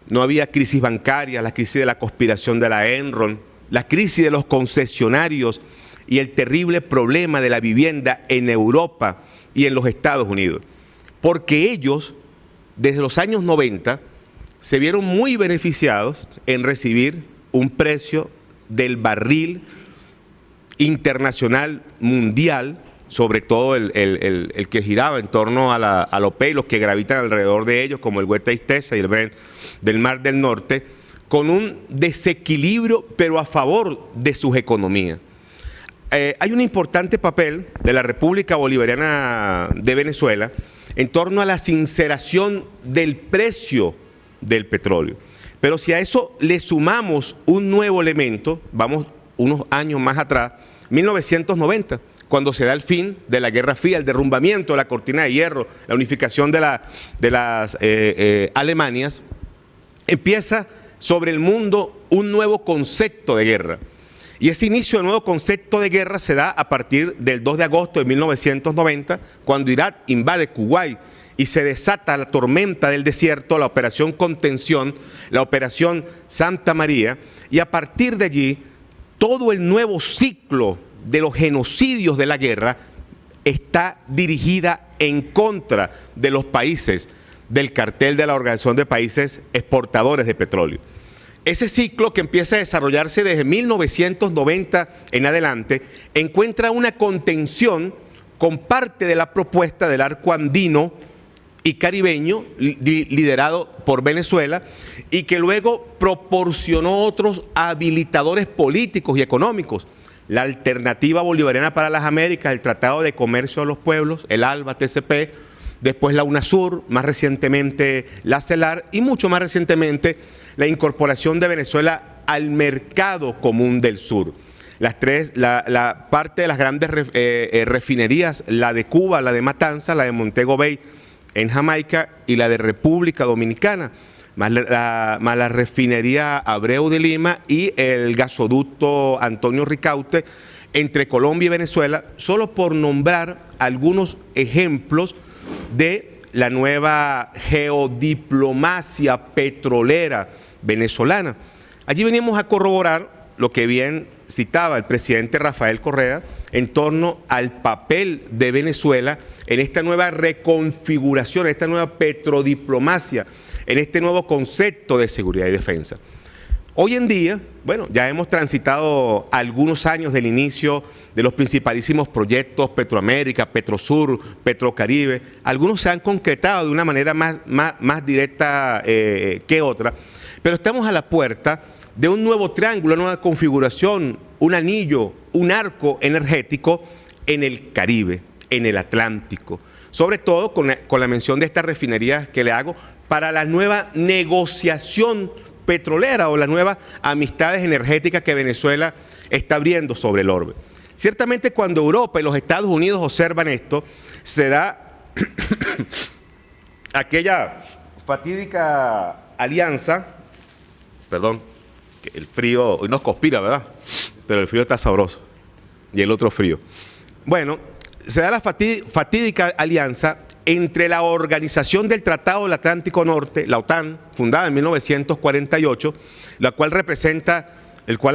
no había crisis bancaria, la crisis de la conspiración de la Enron, la crisis de los concesionarios y el terrible problema de la vivienda en Europa y en los Estados Unidos. Porque ellos, desde los años 90, se vieron muy beneficiados en recibir un precio del barril internacional mundial, sobre todo el que giraba en torno a la OPEP y los que gravitan alrededor de ellos, como el West Texas y el Brent del Mar del Norte, con un desequilibrio, pero a favor de sus economías. Hay un importante papel de la República Bolivariana de Venezuela en torno a la sinceración del precio del petróleo. Pero si a eso le sumamos un nuevo elemento, vamos unos años más atrás, 1990, cuando se da el fin de la Guerra Fría, el derrumbamiento de la cortina de hierro, la unificación de las Alemanias, empieza sobre el mundo un nuevo concepto de guerra. Y ese inicio del nuevo concepto de guerra se da a partir del 2 de agosto de 1990, cuando Irak invade Kuwait y se desata la tormenta del desierto, la operación Contención, la operación Santa María, y a partir de allí todo el nuevo ciclo de los genocidios de la guerra está dirigida en contra de los países del cartel de la Organización de Países Exportadores de Petróleo. Ese ciclo, que empieza a desarrollarse desde 1990 en adelante, encuentra una contención con parte de la propuesta del arco andino y caribeño liderado por Venezuela, y que luego proporcionó otros habilitadores políticos y económicos. La Alternativa Bolivariana para las Américas, el Tratado de Comercio de los Pueblos, el ALBA, TCP, después la UNASUR, más recientemente la CELAR y mucho más recientemente la incorporación de Venezuela al mercado común del sur. La parte de las grandes refinerías, la de Cuba, la de Matanzas, la de Montego Bay en Jamaica y la de República Dominicana, más la refinería Abreu de Lima y el gasoducto Antonio Ricaurte entre Colombia y Venezuela, solo por nombrar algunos ejemplos de la nueva geodiplomacia petrolera venezolana. Allí venimos a corroborar lo que bien citaba el presidente Rafael Correa en torno al papel de Venezuela en esta nueva reconfiguración, en esta nueva petrodiplomacia, en este nuevo concepto de seguridad y defensa. Hoy en día, bueno, ya hemos transitado algunos años del inicio de los principalísimos proyectos Petroamérica, Petrosur, Petrocaribe. Algunos se han concretado de una manera más directa que otra, pero estamos a la puerta de un nuevo triángulo, una nueva configuración, un anillo, un arco energético en el Caribe, en el Atlántico. Sobre todo con la mención de estas refinerías que le hago para la nueva negociación petrolera o las nuevas amistades energéticas que Venezuela está abriendo sobre el orbe. Ciertamente cuando Europa y los Estados Unidos observan esto, se da aquella fatídica alianza, perdón, que el frío hoy nos conspira, ¿verdad? Pero el frío está sabroso y el otro frío. Bueno, se da la fatídica alianza entre la Organización del Tratado del Atlántico Norte, la OTAN, fundada en 1948, la cual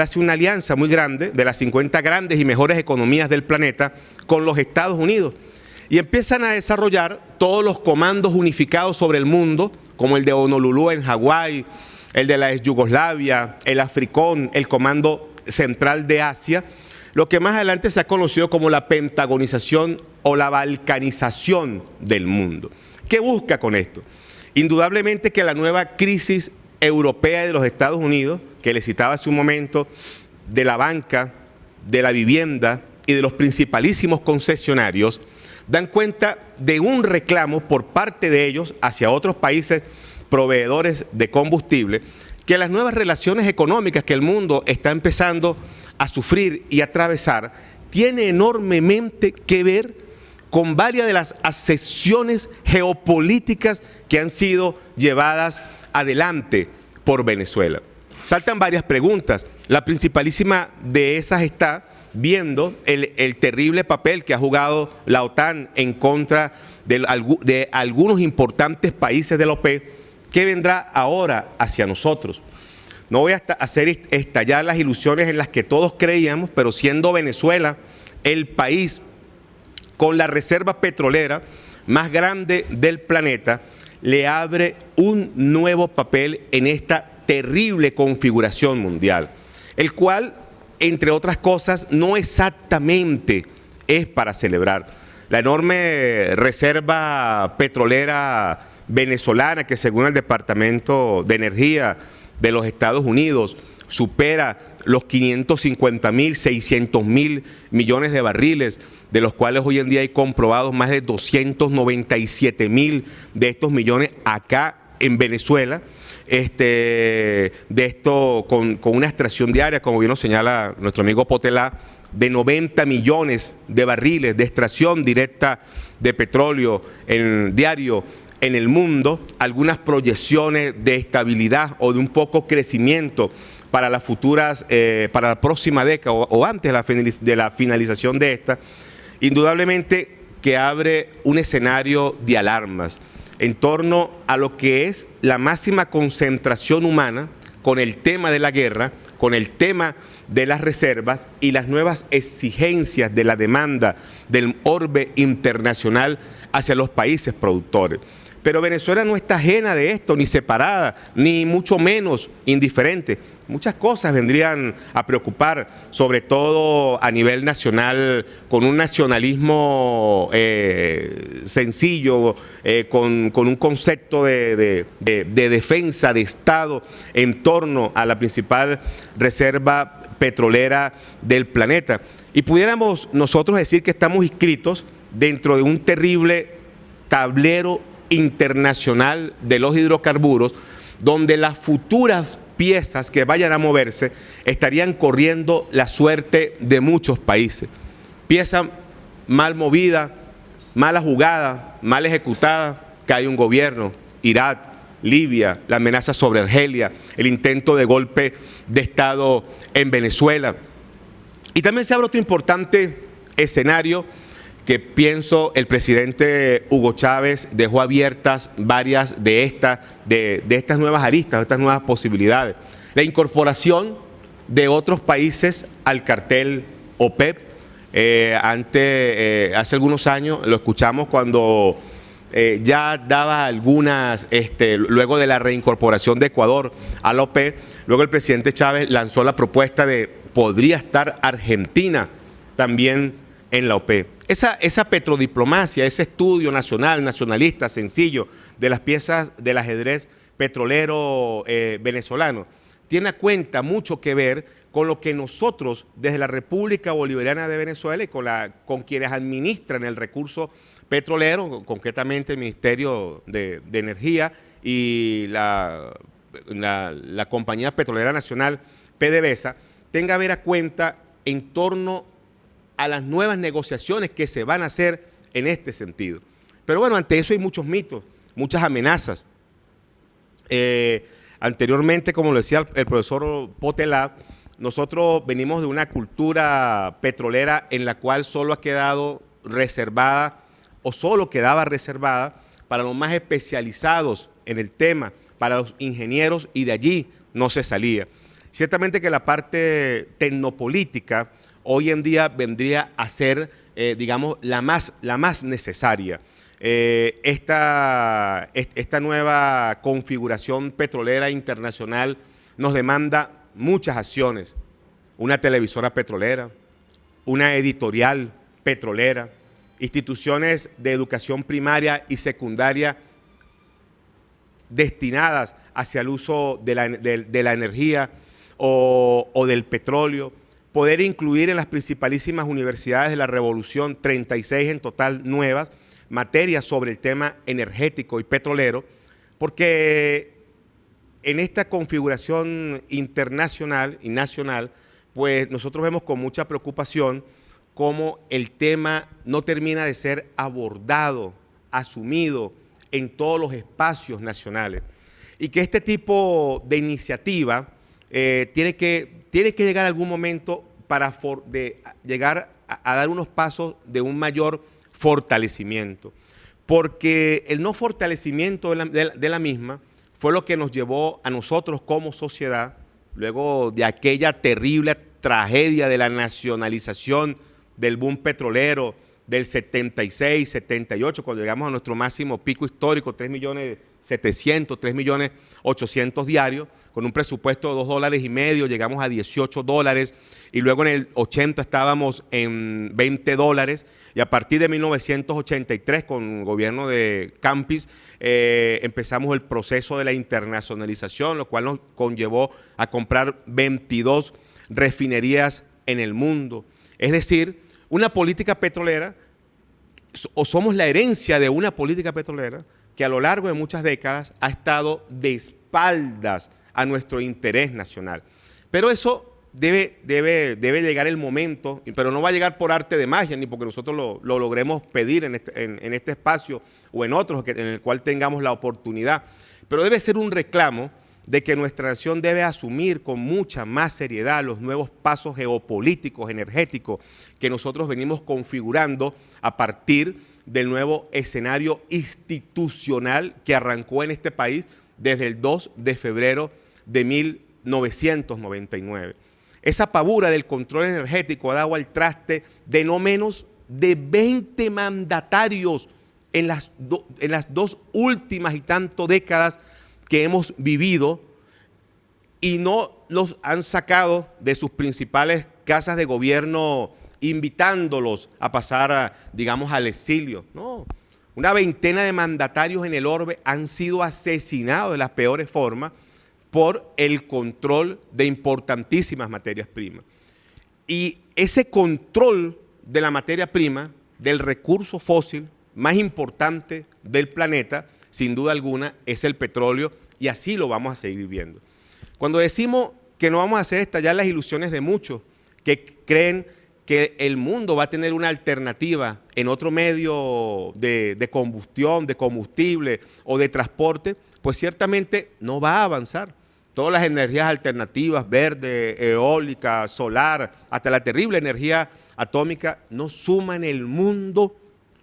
hace una alianza muy grande de las 50 grandes y mejores economías del planeta con los Estados Unidos. Y empiezan a desarrollar todos los comandos unificados sobre el mundo, como el de Honolulu en Hawái, el de la ex Yugoslavia, el Africón, el Comando Central de Asia, lo que más adelante se ha conocido como la pentagonización o la balcanización del mundo. ¿Qué busca con esto? Indudablemente que la nueva crisis europea de los Estados Unidos, que le citaba hace un momento, de la banca, de la vivienda y de los principalísimos concesionarios, dan cuenta de un reclamo por parte de ellos hacia otros países proveedores de combustible, que las nuevas relaciones económicas que el mundo está empezando a sufrir y atravesar tiene enormemente que ver con varias de las accesiones geopolíticas que han sido llevadas adelante por Venezuela. Saltan varias preguntas. La principalísima de esas está viendo el terrible papel que ha jugado la OTAN en contra de algunos importantes países de la OPEP. ¿Qué vendrá ahora hacia nosotros? No voy a hacer estallar las ilusiones en las que todos creíamos, pero siendo Venezuela el país con la reserva petrolera más grande del planeta, le abre un nuevo papel en esta terrible configuración mundial, el cual, entre otras cosas, no exactamente es para celebrar. La enorme reserva petrolera venezolana, que según el Departamento de Energía de los Estados Unidos supera los 550.000, 600.000 millones de barriles, de los cuales hoy en día hay comprobados más de 297.000 de estos millones acá en Venezuela. De esto con una extracción diaria, como bien nos señala nuestro amigo Potelá, de 90 millones de barriles de extracción directa de petróleo diario en el mundo, algunas proyecciones de estabilidad o de un poco crecimiento para las futuras, para la próxima década o antes de la finalización de esta, indudablemente que abre un escenario de alarmas en torno a lo que es la máxima concentración humana con el tema de la guerra, con el tema de las reservas y las nuevas exigencias de la demanda del orbe internacional hacia los países productores. Pero Venezuela no está ajena de esto, ni separada, ni mucho menos indiferente. Muchas cosas vendrían a preocupar, sobre todo a nivel nacional, con un nacionalismo sencillo, con un concepto de defensa de Estado en torno a la principal reserva petrolera del planeta. Y pudiéramos nosotros decir que estamos inscritos dentro de un terrible tablero internacional de los hidrocarburos, donde las futuras piezas que vayan a moverse estarían corriendo la suerte de muchos países. Pieza mal movida, mala jugada, mal ejecutada, cae un gobierno, Irak, Libia, la amenaza sobre Argelia, el intento de golpe de Estado en Venezuela. Y también se abre otro importante escenario que pienso el presidente Hugo Chávez dejó abiertas varias de estas nuevas aristas, de estas nuevas posibilidades. La incorporación de otros países al cartel OPEP. Hace algunos años lo escuchamos cuando ya daba algunas, luego de la reincorporación de Ecuador a la OPEP, luego el presidente Chávez lanzó la propuesta de podría estar Argentina también en la OPEP. Esa petrodiplomacia, ese estudio nacional, nacionalista, sencillo, de las piezas del ajedrez petrolero venezolano, tiene a cuenta mucho que ver con lo que nosotros, desde la República Bolivariana de Venezuela y con quienes administran el recurso petrolero, concretamente el Ministerio de Energía y la Compañía Petrolera Nacional, PDVSA, tenga a ver a cuenta en torno a las nuevas negociaciones que se van a hacer en este sentido. Pero bueno, ante eso hay muchos mitos, muchas amenazas. Anteriormente, como lo decía el profesor Potelá, nosotros venimos de una cultura petrolera en la cual solo ha quedado reservada o solo quedaba reservada para los más especializados en el tema, para los ingenieros, y de allí no se salía. Ciertamente que la parte tecnopolítica hoy en día vendría a ser, digamos, la más necesaria. Esta nueva configuración petrolera internacional nos demanda muchas acciones: una televisora petrolera, una editorial petrolera, instituciones de educación primaria y secundaria destinadas hacia el uso de la energía o del petróleo, poder incluir en las principalísimas universidades de la Revolución, 36 en total nuevas, materias sobre el tema energético y petrolero, porque en esta configuración internacional y nacional, pues nosotros vemos con mucha preocupación cómo el tema no termina de ser abordado, asumido en todos los espacios nacionales, y que este tipo de iniciativa tiene que llegar a algún momento para llegar a dar unos pasos de un mayor fortalecimiento, porque el no fortalecimiento de la misma fue lo que nos llevó a nosotros como sociedad, luego de aquella terrible tragedia de la nacionalización del boom petrolero del 76, 78, cuando llegamos a nuestro máximo pico histórico, 3.700.000, 3.800.000 diarios, con un presupuesto de $2.50, llegamos a $18, y luego en el 80 estábamos en $20, y a partir de 1983, con el gobierno de Campis, empezamos el proceso de la internacionalización, lo cual nos conllevó a comprar 22 refinerías en el mundo. Es decir, una política petrolera, o somos la herencia de una política petrolera que a lo largo de muchas décadas ha estado de espaldas a nuestro interés nacional. Pero eso debe llegar el momento, pero no va a llegar por arte de magia, ni porque nosotros lo logremos pedir en este espacio o en otros en el cual tengamos la oportunidad. Pero debe ser un reclamo de que nuestra nación debe asumir con mucha más seriedad los nuevos pasos geopolíticos, energéticos, que nosotros venimos configurando a partir del nuevo escenario institucional que arrancó en este país desde el 2 de febrero de 1999. Esa pavura del control energético ha dado al traste de no menos de 20 mandatarios en las dos últimas y tanto décadas que hemos vivido, y no los han sacado de sus principales casas de gobierno invitándolos a pasar, digamos, al exilio. No, una veintena de mandatarios en el orbe han sido asesinados de las peores formas por el control de importantísimas materias primas. Y ese control de la materia prima, del recurso fósil más importante del planeta, sin duda alguna, es el petróleo, y así lo vamos a seguir viendo. Cuando decimos que no vamos a hacer estallar las ilusiones de muchos que creen que el mundo va a tener una alternativa en otro medio de combustión, de combustible o de transporte, pues ciertamente no va a avanzar. Todas las energías alternativas, verde, eólica, solar, hasta la terrible energía atómica, no suman el mundo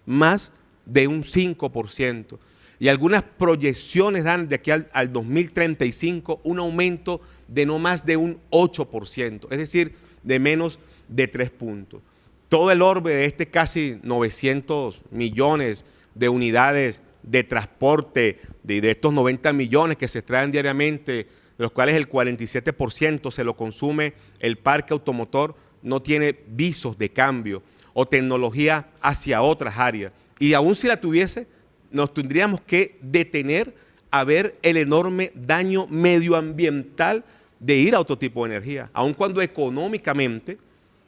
más de un 5%. y algunas proyecciones dan de aquí al 2035 un aumento de no más de un 8%, es decir, de menos de 3 puntos. Todo el orbe de este casi 900 millones de unidades de transporte, de estos 90 millones que se extraen diariamente, de los cuales el 47% se lo consume el parque automotor, no tiene visos de cambio o tecnología hacia otras áreas. Y aún si la tuviese, nos tendríamos que detener a ver el enorme daño medioambiental de ir a otro tipo de energía, aun cuando económicamente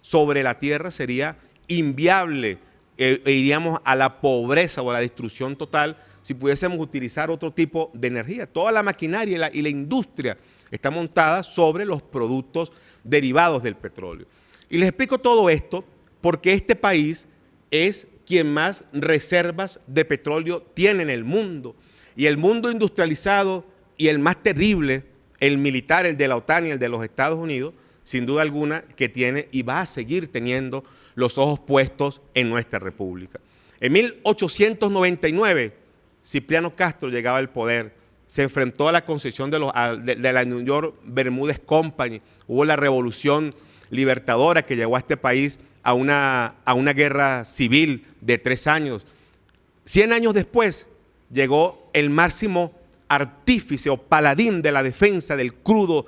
sobre la tierra sería inviable e iríamos a la pobreza o a la destrucción total si pudiésemos utilizar otro tipo de energía. Toda la maquinaria y la industria está montada sobre los productos derivados del petróleo. Y les explico todo esto porque este país es quien más reservas de petróleo tiene en el mundo. Y el mundo industrializado y el más terrible, el militar, el de la OTAN y el de los Estados Unidos, sin duda alguna, que tiene y va a seguir teniendo los ojos puestos en nuestra república. En 1899, Cipriano Castro llegaba al poder, se enfrentó a la concesión de la New York Bermúdez Company, hubo la revolución libertadora que llevó a este país a una guerra civil de 3 años. 100 años después llegó el máximo artífice o paladín de la defensa del crudo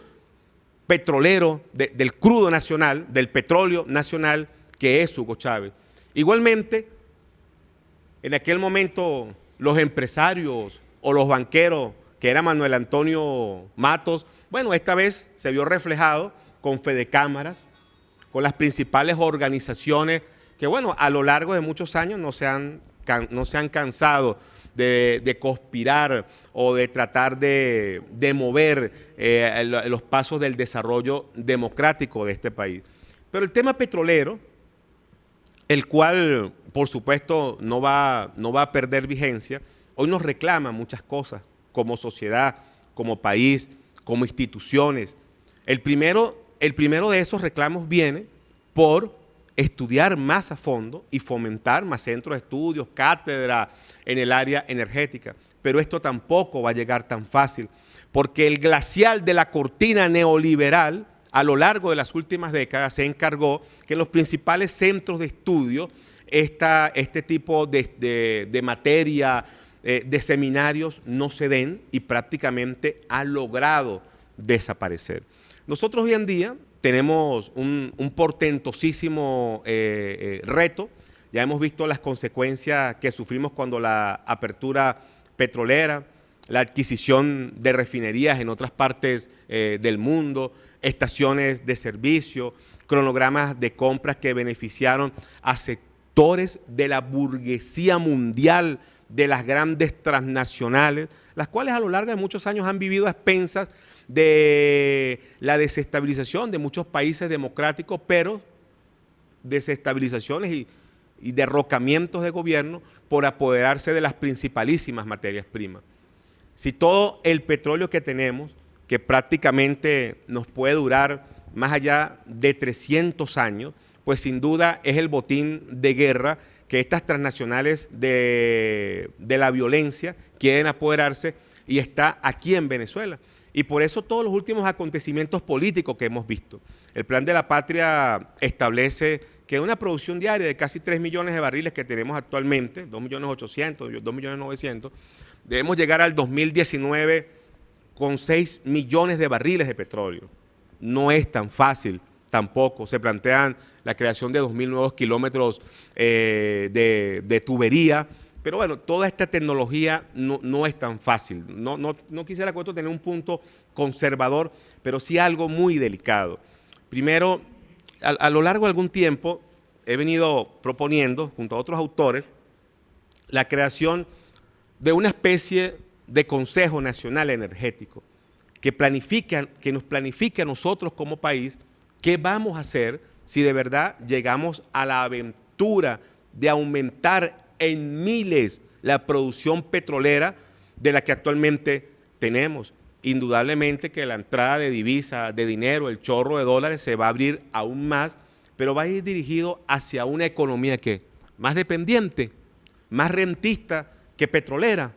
petrolero, del crudo nacional, del petróleo nacional, que es Hugo Chávez. Igualmente, en aquel momento los empresarios o los banqueros, que era Manuel Antonio Matos, bueno, esta vez se vio reflejado con Fedecámaras, con las principales organizaciones que, bueno, a lo largo de muchos años no se han cansado de conspirar o de tratar de mover los pasos del desarrollo democrático de este país. Pero el tema petrolero, el cual, por supuesto, no va a perder vigencia, hoy nos reclama muchas cosas como sociedad, como país, como instituciones. El primero de esos reclamos viene por estudiar más a fondo y fomentar más centros de estudios, cátedra en el área energética. Pero esto tampoco va a llegar tan fácil, porque el glacial de la cortina neoliberal a lo largo de las últimas décadas se encargó que los principales centros de estudio, este tipo de materia, de seminarios no se den y prácticamente ha logrado desaparecer. Nosotros hoy en día tenemos un portentosísimo reto. Ya hemos visto las consecuencias que sufrimos cuando la apertura petrolera, la adquisición de refinerías en otras partes del mundo, estaciones de servicio, cronogramas de compras que beneficiaron a sectores de la burguesía mundial, de las grandes transnacionales, las cuales a lo largo de muchos años han vivido a expensas de la desestabilización de muchos países democráticos, pero desestabilizaciones y derrocamientos de gobierno por apoderarse de las principalísimas materias primas. Si todo el petróleo que tenemos, que prácticamente nos puede durar más allá de 300 años, pues sin duda es el botín de guerra que estas transnacionales de la violencia quieren apoderarse y está aquí en Venezuela. Y por eso todos los últimos acontecimientos políticos que hemos visto. El Plan de la Patria establece que una producción diaria de casi 3 millones de barriles que tenemos actualmente, 2.800.000, 2.900.000, debemos llegar al 2019 con 6 millones de barriles de petróleo. No es tan fácil tampoco. Se plantean la creación de 2.000 nuevos kilómetros de tubería, pero bueno, toda esta tecnología no es tan fácil. No quisiera con esto tener un punto conservador, pero sí algo muy delicado. Primero, a lo largo de algún tiempo he venido proponiendo, junto a otros autores, la creación de una especie de Consejo Nacional Energético que nos planifique a nosotros como país qué vamos a hacer si de verdad llegamos a la aventura de aumentar en miles la producción petrolera de la que actualmente tenemos. Indudablemente que la entrada de divisas, de dinero, el chorro de dólares se va a abrir aún más, pero va a ir dirigido hacia una economía que más dependiente, más rentista que petrolera.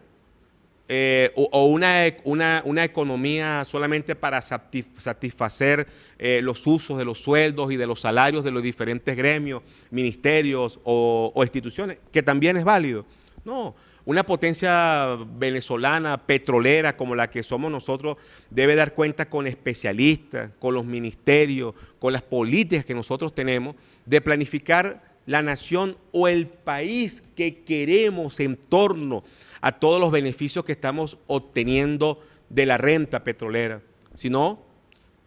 o una economía solamente para satisfacer los usos de los sueldos y de los salarios de los diferentes gremios, ministerios o instituciones, que también es válido. No, una potencia venezolana, petrolera como la que somos nosotros, debe dar cuenta con especialistas, con los ministerios, con las políticas que nosotros tenemos, de planificar la nación o el país que queremos en torno a todos los beneficios que estamos obteniendo de la renta petrolera. Si no,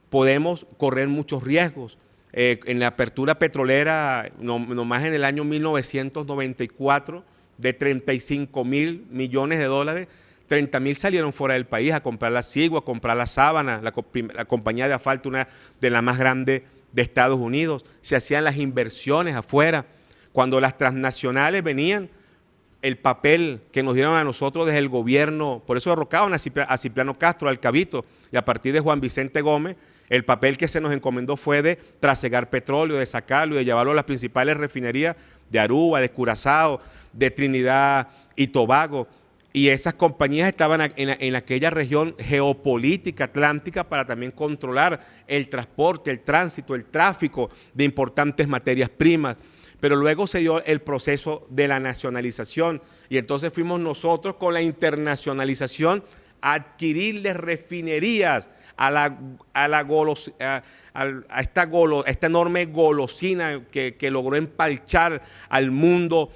podemos correr muchos riesgos. En la apertura petrolera, nomás en el año 1994, de 35.000 millones de dólares, 30.000 salieron fuera del país a comprar la Sigua, a comprar la Sábana, la compañía de asfalto, una de las más grandes de Estados Unidos. Se hacían las inversiones afuera. Cuando las transnacionales venían, el papel que nos dieron a nosotros desde el gobierno, por eso derrocaban a Cipriano Castro, al Cabito, y a partir de Juan Vicente Gómez, el papel que se nos encomendó fue de trasegar petróleo, de sacarlo y de llevarlo a las principales refinerías de Aruba, de Curazao, de Trinidad y Tobago. Y esas compañías estaban en aquella región geopolítica atlántica para también controlar el transporte, el tránsito, el tráfico de importantes materias primas. Pero luego se dio el proceso de la nacionalización y entonces fuimos nosotros con la internacionalización a adquirirles refinerías a esta enorme golosina que logró empalchar al mundo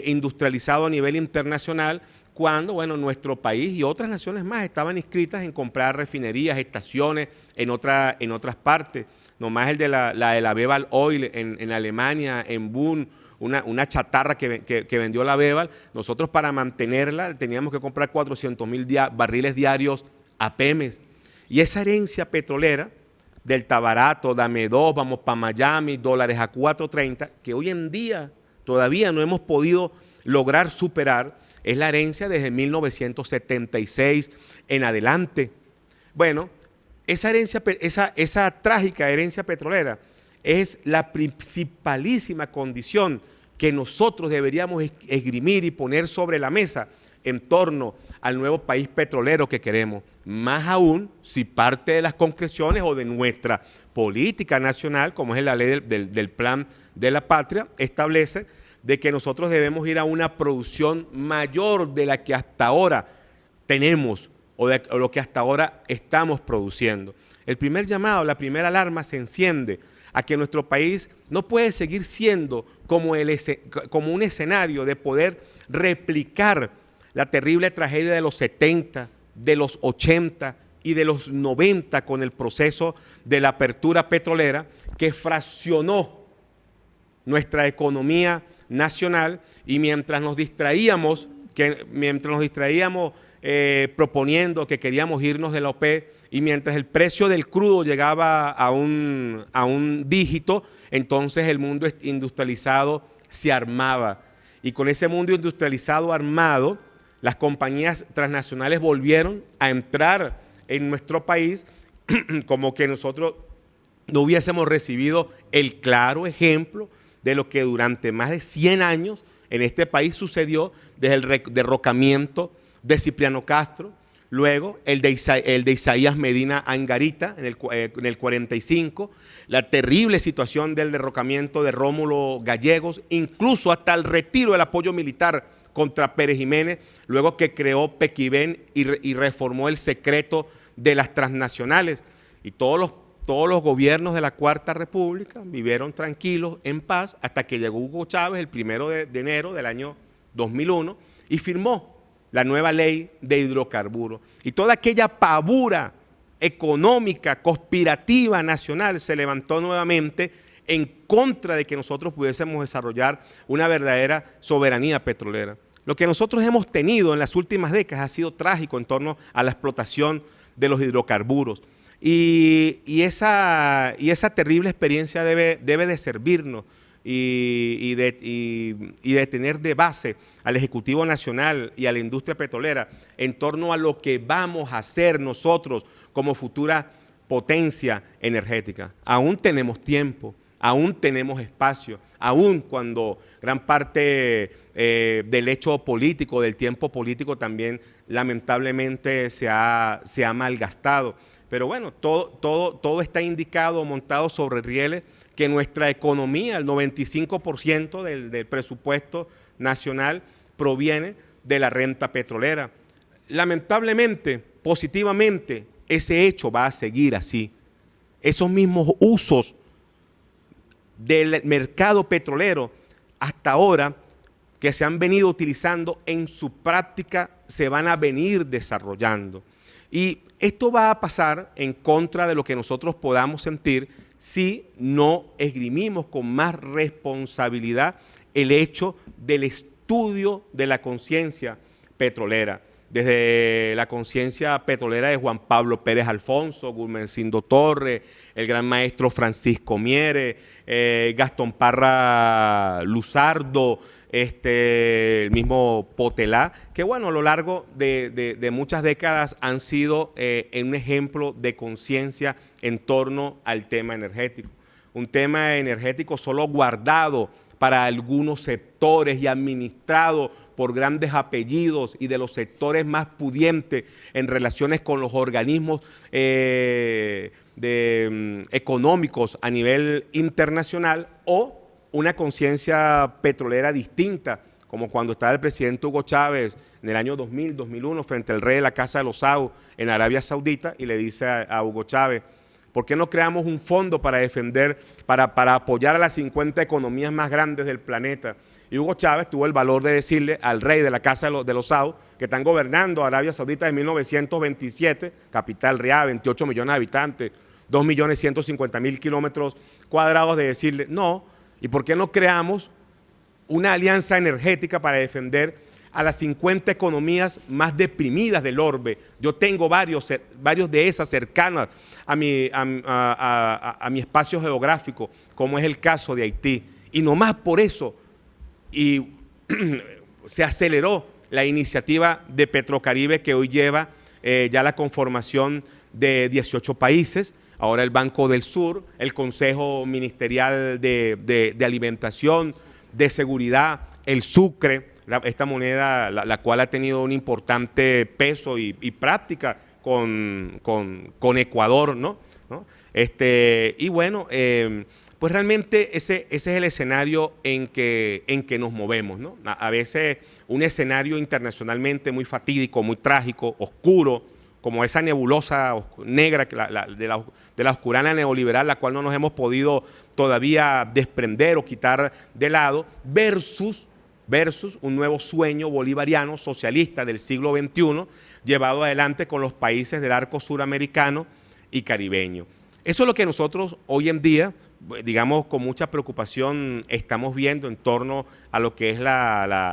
industrializado a nivel internacional, cuando, bueno, nuestro país y otras naciones más estaban inscritas en comprar refinerías, estaciones en otras partes. Nomás el de la Beval Oil en Alemania, en Bonn, una chatarra que vendió la Beval, nosotros para mantenerla teníamos que comprar 400.000 barriles diarios a Pemex. Y esa herencia petrolera del Tabarato, dame dos, vamos para Miami, dólares a 4.30, que hoy en día todavía no hemos podido lograr superar, es la herencia desde 1976 en adelante. Bueno, esa trágica herencia petrolera es la principalísima condición que nosotros deberíamos esgrimir y poner sobre la mesa en torno al nuevo país petrolero que queremos. Más aún si parte de las concreciones o de nuestra política nacional, como es la ley del Plan de la Patria, establece de que nosotros debemos ir a una producción mayor de la que hasta ahora tenemos o lo que hasta ahora estamos produciendo. El primer llamado, la primera alarma se enciende a que nuestro país no puede seguir siendo como un escenario de poder replicar la terrible tragedia de los 70, de los 80 y de los 90 con el proceso de la apertura petrolera que fraccionó nuestra economía nacional y mientras nos distraíamos proponiendo que queríamos irnos de la OPEP y mientras el precio del crudo llegaba a un dígito, entonces el mundo industrializado se armaba. Y con ese mundo industrializado armado, las compañías transnacionales volvieron a entrar en nuestro país como que nosotros no hubiésemos recibido el claro ejemplo de lo que durante más de 100 años en este país sucedió desde el derrocamiento de Cipriano Castro, luego el de Isaías Medina Angarita en el 45, la terrible situación del derrocamiento de Rómulo Gallegos, incluso hasta el retiro del apoyo militar contra Pérez Jiménez, luego que creó Pequibén y reformó el secreto de las transnacionales. Y todos los gobiernos de la Cuarta República vivieron tranquilos, en paz, hasta que llegó Hugo Chávez el 1 de enero del año 2001 y firmó la nueva ley de hidrocarburos. Y toda aquella pavura económica, conspirativa nacional se levantó nuevamente en contra de que nosotros pudiésemos desarrollar una verdadera soberanía petrolera. Lo que nosotros hemos tenido en las últimas décadas ha sido trágico en torno a la explotación de los hidrocarburos. Y esa terrible experiencia debe de servirnos y de tener de base al Ejecutivo Nacional y a la industria petrolera en torno a lo que vamos a hacer nosotros como futura potencia energética. Aún tenemos tiempo, aún tenemos espacio, aún cuando gran parte del hecho político, del tiempo político también lamentablemente se ha malgastado. Pero bueno, todo está indicado, montado sobre rieles, que nuestra economía, el 95% del presupuesto nacional proviene de la renta petrolera. Lamentablemente, positivamente, ese hecho va a seguir así. Esos mismos usos del mercado petrolero hasta ahora que se han venido utilizando en su práctica se van a venir desarrollando. Y esto va a pasar en contra de lo que nosotros podamos sentir si no esgrimimos con más responsabilidad el hecho del estudio de la conciencia petrolera. Desde la conciencia petrolera de Juan Pablo Pérez Alfonso, Gumersindo Torres, el gran maestro Francisco Miere, Gastón Parra Luzardo, el mismo Potelá, que bueno, a lo largo de muchas décadas han sido un ejemplo de conciencia en torno al tema energético. Un tema energético solo guardado para algunos sectores y administrado por grandes apellidos y de los sectores más pudientes en relaciones con los organismos económicos a nivel internacional, o una conciencia petrolera distinta, como cuando estaba el presidente Hugo Chávez en el año 2000, 2001, frente al rey de la Casa de los Saud en Arabia Saudita, y le dice a Hugo Chávez: ¿por qué no creamos un fondo para defender, para apoyar a las 50 economías más grandes del planeta? Y Hugo Chávez tuvo el valor de decirle al rey de la Casa de los Saud, que están gobernando Arabia Saudita en 1927, capital Riad, 28 millones de habitantes, 2.150.000 kilómetros cuadrados, de decirle: no, ¿y por qué no creamos una alianza energética para defender a las 50 economías más deprimidas del orbe? Yo tengo varios de esas cercanas a mi espacio geográfico, como es el caso de Haití. Y nomás por eso se aceleró la iniciativa de Petrocaribe, que hoy lleva ya la conformación de 18 países. Ahora el Banco del Sur, el Consejo Ministerial de Alimentación, de Seguridad, el Sucre, esta moneda la cual ha tenido un importante peso y práctica con Ecuador, ¿no? Y bueno, pues realmente ese es el escenario en que nos movemos, ¿no? A veces un escenario internacionalmente muy fatídico, muy trágico, oscuro, como esa nebulosa negra de la oscurana neoliberal, la cual no nos hemos podido todavía desprender o quitar de lado, versus un nuevo sueño bolivariano socialista del siglo XXI, llevado adelante con los países del arco suramericano y caribeño. Eso es lo que nosotros hoy en día, digamos, con mucha preocupación estamos viendo en torno a lo que es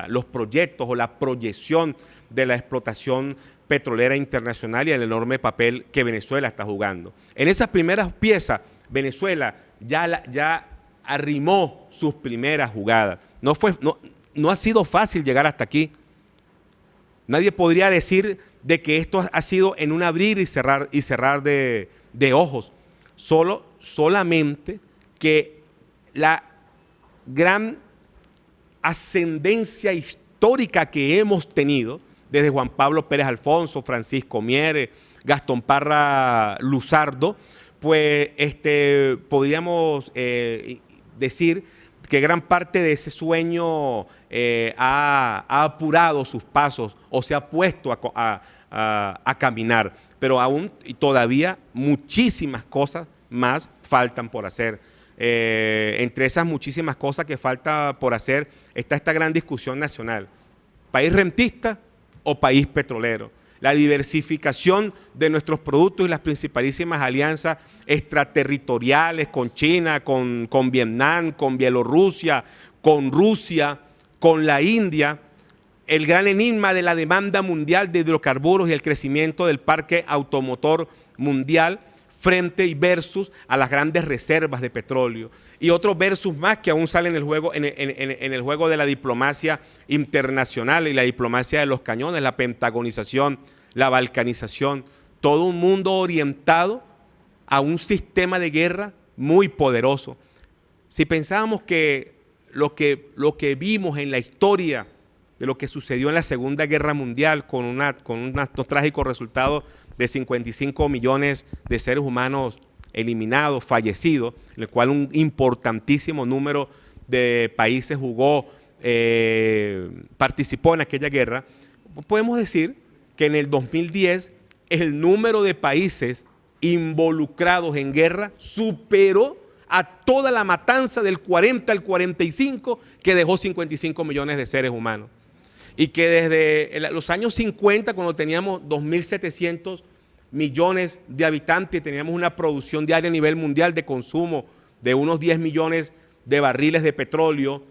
los proyectos o la proyección de la explotación petrolera internacional y el enorme papel que Venezuela está jugando. En esas primeras piezas, Venezuela ya arrimó sus primeras jugadas. No ha sido fácil llegar hasta aquí. Nadie podría decir de que esto ha sido en un abrir y cerrar de ojos. Solamente que la gran ascendencia histórica que hemos tenido desde Juan Pablo Pérez Alfonso, Francisco Miere, Gastón Parra Luzardo, pues podríamos decir que gran parte de ese sueño ha apurado sus pasos o se ha puesto a caminar, pero aún y todavía muchísimas cosas más faltan por hacer. Entre esas muchísimas cosas que falta por hacer está esta gran discusión nacional: país rentista o país petrolero. La diversificación de nuestros productos y las principalísimas alianzas extraterritoriales con China, con Vietnam, con Bielorrusia, con Rusia, con la India, el gran enigma de la demanda mundial de hidrocarburos y el crecimiento del parque automotor mundial frente y versus a las grandes reservas de petróleo, y otro versus más que aún sale en el juego, en el juego de la diplomacia internacional y la diplomacia de los cañones, la pentagonización, la balcanización, todo un mundo orientado a un sistema de guerra muy poderoso. Si pensábamos que lo que vimos en la historia de lo que sucedió en la Segunda Guerra Mundial con unos trágicos resultados de 55 millones de seres humanos eliminados, fallecidos, en el cual un importantísimo número de países participó en aquella guerra. Podemos decir que en el 2010 el número de países involucrados en guerra superó a toda la matanza del 40 al 45 que dejó 55 millones de seres humanos. Y que desde los años 50, cuando teníamos 2.700 millones de habitantes, teníamos una producción diaria a nivel mundial de consumo de unos 10 millones de barriles de petróleo,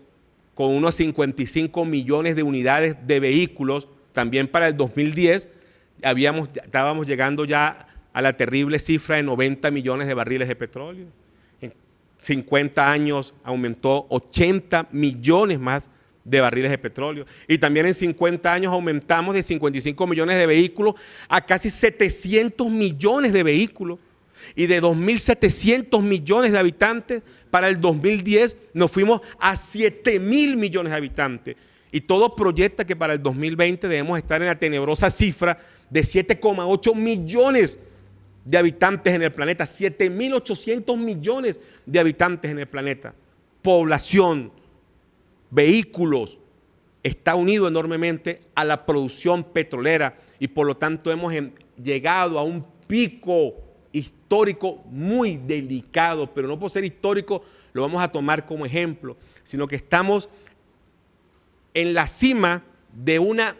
con unos 55 millones de unidades de vehículos. También para el 2010 estábamos llegando ya a la terrible cifra de 90 millones de barriles de petróleo. En 50 años aumentó 80 millones más de barriles de petróleo. Y también en 50 años aumentamos de 55 millones de vehículos a casi 700 millones de vehículos. Y de 2.700 millones de habitantes, para el 2010 nos fuimos a 7.000 millones de habitantes. Y todo proyecta que para el 2020 debemos estar en la tenebrosa cifra de 7,8 millones de habitantes en el planeta. 7.800 millones de habitantes en el planeta. Población, vehículos, está unido enormemente a la producción petrolera y por lo tanto hemos llegado a un pico histórico muy delicado, pero no por ser histórico lo vamos a tomar como ejemplo, sino que estamos en la cima de una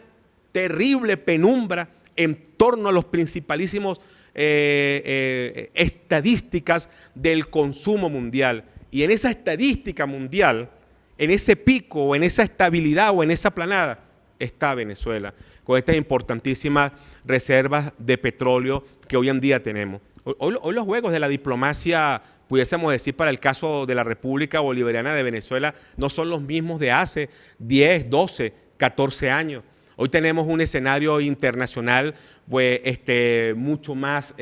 terrible penumbra en torno a los principalísimos estadísticas del consumo mundial. Y en esa estadística mundial, en ese pico o en esa estabilidad o en esa planada está Venezuela, con estas importantísimas reservas de petróleo que hoy en día tenemos. Hoy los juegos de la diplomacia, pudiésemos decir, para el caso de la República Bolivariana de Venezuela, no son los mismos de hace 10, 12, 14 años. Hoy tenemos un escenario internacional pues, mucho más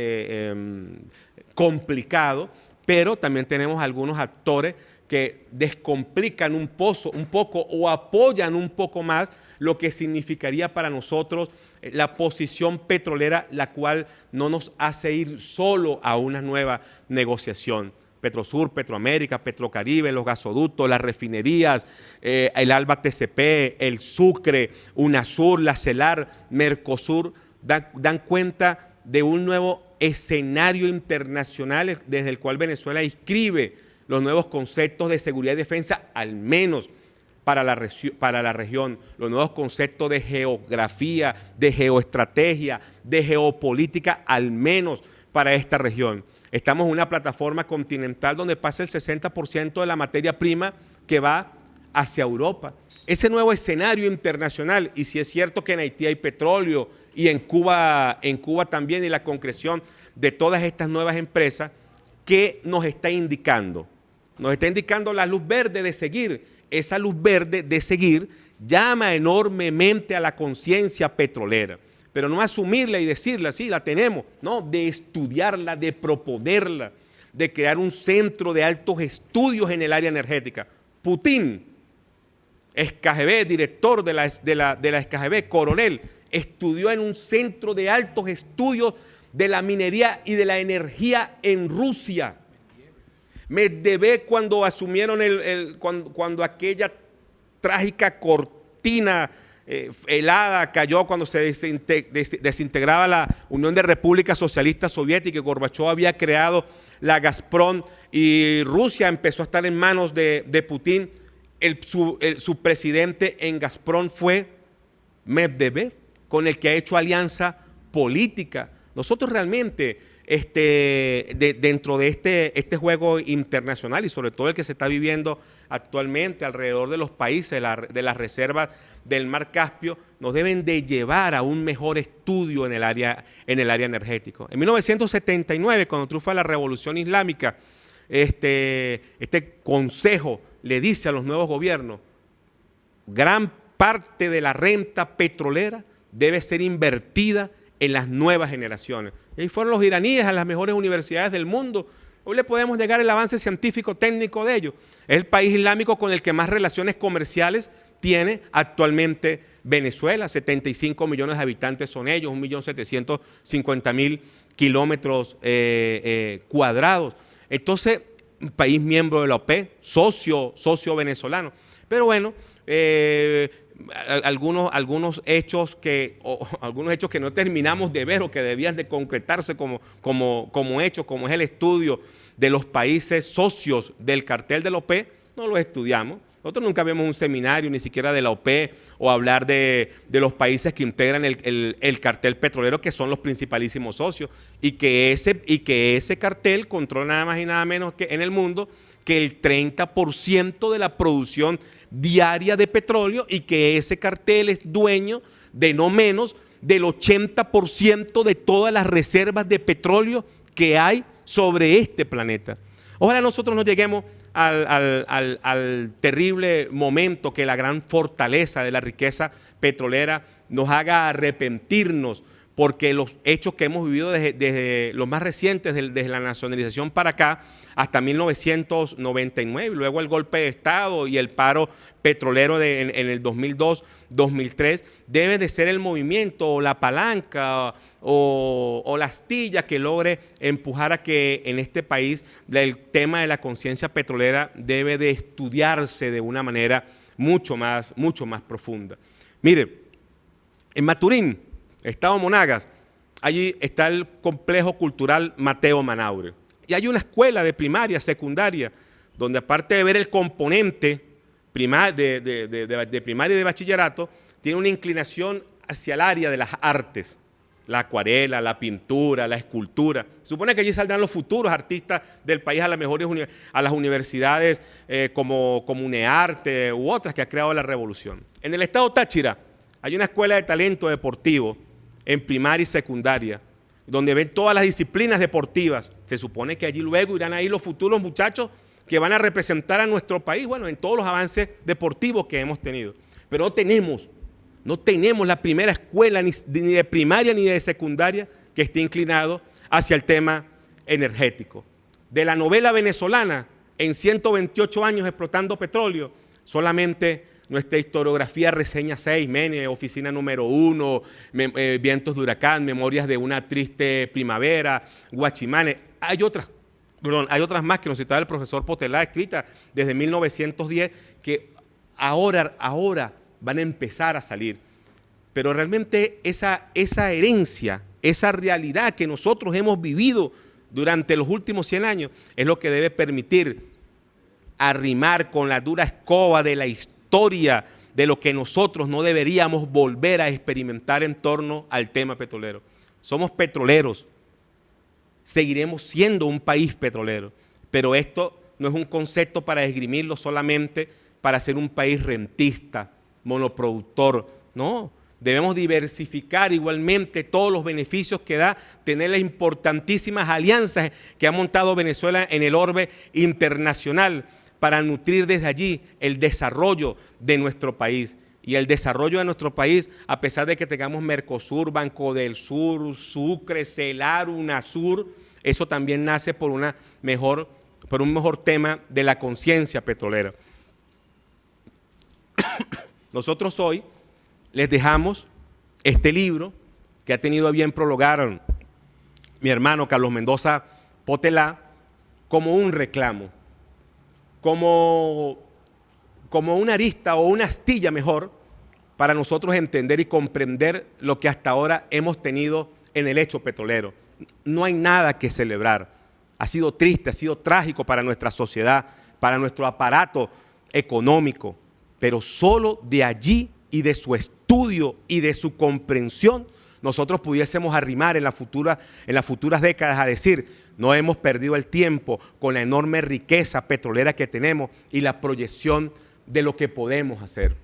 complicado, pero también tenemos algunos actores que descomplican un poco o apoyan un poco más lo que significaría para nosotros la posición petrolera, la cual no nos hace ir solo a una nueva negociación. Petrosur, Petroamérica, Petrocaribe, los gasoductos, las refinerías, el Alba TCP, el Sucre, UNASUR, la CELAR, Mercosur, dan cuenta de un nuevo escenario internacional desde el cual Venezuela inscribe los nuevos conceptos de seguridad y defensa, al menos para la región, los nuevos conceptos de geografía, de geoestrategia, de geopolítica, al menos para esta región. Estamos en una plataforma continental donde pasa el 60% de la materia prima que va hacia Europa. Ese nuevo escenario internacional, y si es cierto que en Haití hay petróleo y en Cuba también, y la concreción de todas estas nuevas empresas, ¿qué nos está indicando? Nos está indicando la luz verde de seguir. Esa luz verde de seguir llama enormemente a la conciencia petrolera, pero no asumirla y decirla, sí, la tenemos, no, de estudiarla, de proponerla, de crear un centro de altos estudios en el área energética. Putin, ex-KGB, director de la ex-KGB, coronel, estudió en un centro de altos estudios de la minería y de la energía en Rusia. Medvedev, cuando asumieron cuando aquella trágica cortina helada cayó, cuando se desintegraba la Unión de Repúblicas Socialistas Soviéticas, Gorbachov había creado la Gazprom y Rusia empezó a estar en manos de Putin, su presidente en Gazprom fue Medvedev, con el que ha hecho alianza política. Nosotros realmente dentro de este juego internacional y sobre todo el que se está viviendo actualmente alrededor de los países, de las reservas del Mar Caspio, nos deben de llevar a un mejor estudio en el área energético. En 1979, cuando triunfa la Revolución Islámica, este consejo le dice a los nuevos gobiernos, gran parte de la renta petrolera debe ser invertida en las nuevas generaciones. Y ahí fueron los iraníes a las mejores universidades del mundo. Hoy le podemos llegar el avance científico técnico de ellos. Es el país islámico con el que más relaciones comerciales tiene actualmente Venezuela. 75 millones de habitantes son ellos, 1.750.000 kilómetros cuadrados. Entonces, un país miembro de la OPEP, socio venezolano. Pero bueno, algunos hechos que no terminamos de ver o que debían de concretarse como hechos, como es el estudio de los países socios del cartel de la OPEP, no los estudiamos. Nosotros nunca vemos un seminario ni siquiera de la OPEP o hablar de los países que integran el cartel petrolero, que son los principalísimos socios, y que ese cartel controla nada más y nada menos que en el mundo que el 30% de la producción diaria de petróleo, y que ese cartel es dueño de no menos del 80% de todas las reservas de petróleo que hay sobre este planeta. Ojalá nosotros no lleguemos al terrible momento que la gran fortaleza de la riqueza petrolera nos haga arrepentirnos, porque los hechos que hemos vivido desde los más recientes, desde la nacionalización para acá, hasta 1999, y luego el golpe de Estado y el paro petrolero en el 2002-2003, debe de ser el movimiento o la palanca o la astilla que logre empujar a que en este país el tema de la conciencia petrolera debe de estudiarse de una manera mucho más profunda. Mire, en Maturín, Estado Monagas, allí está el complejo cultural Mateo Manaure. Y hay una escuela de primaria, secundaria, donde aparte de ver el componente de primaria y de bachillerato, tiene una inclinación hacia el área de las artes, la acuarela, la pintura, la escultura. Se supone que allí saldrán los futuros artistas del país a las universidades como UNEARTE u otras que ha creado la revolución. En el estado Táchira hay una escuela de talento deportivo en primaria y secundaria, donde ven todas las disciplinas deportivas. Se supone que allí luego irán ahí los futuros muchachos que van a representar a nuestro país, bueno, en todos los avances deportivos que hemos tenido. Pero no tenemos la primera escuela ni de primaria ni de secundaria que esté inclinado hacia el tema energético. De la novela venezolana, en 128 años explotando petróleo, solamente nuestra historiografía reseña 6, Mene, Oficina número 1, Vientos de Huracán, Memorias de una triste primavera, Guachimane. Hay otras más que nos citaba el profesor Potelá, escritas desde 1910, que ahora van a empezar a salir. Pero realmente esa herencia, esa realidad que nosotros hemos vivido durante los últimos 100 años, es lo que debe permitir arrimar con la dura escoba de la historia de lo que nosotros no deberíamos volver a experimentar en torno al tema petrolero. Somos petroleros, seguiremos siendo un país petrolero, pero esto no es un concepto para esgrimirlo solamente para ser un país rentista, monoproductor. No, debemos diversificar igualmente todos los beneficios que da tener las importantísimas alianzas que ha montado Venezuela en el orbe internacional, para nutrir desde allí el desarrollo de nuestro país. Y el desarrollo de nuestro país, a pesar de que tengamos Mercosur, Banco del Sur, Sucre, CELAR, UNASUR, eso también nace por un mejor tema de la conciencia petrolera. Nosotros hoy les dejamos este libro que ha tenido a bien prologar mi hermano Carlos Mendoza Potelá como un reclamo, como una arista o una astilla mejor para nosotros entender y comprender lo que hasta ahora hemos tenido en el hecho petrolero. No hay nada que celebrar. Ha sido triste, ha sido trágico para nuestra sociedad, para nuestro aparato económico, pero solo de allí y de su estudio y de su comprensión nosotros pudiésemos arrimar en las futuras décadas a decir: no hemos perdido el tiempo con la enorme riqueza petrolera que tenemos y la proyección de lo que podemos hacer.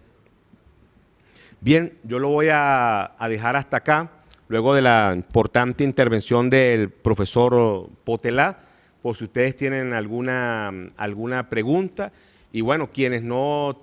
Bien, yo lo voy a dejar hasta acá, luego de la importante intervención del profesor Potelá, por si ustedes tienen alguna pregunta. Y bueno, quienes no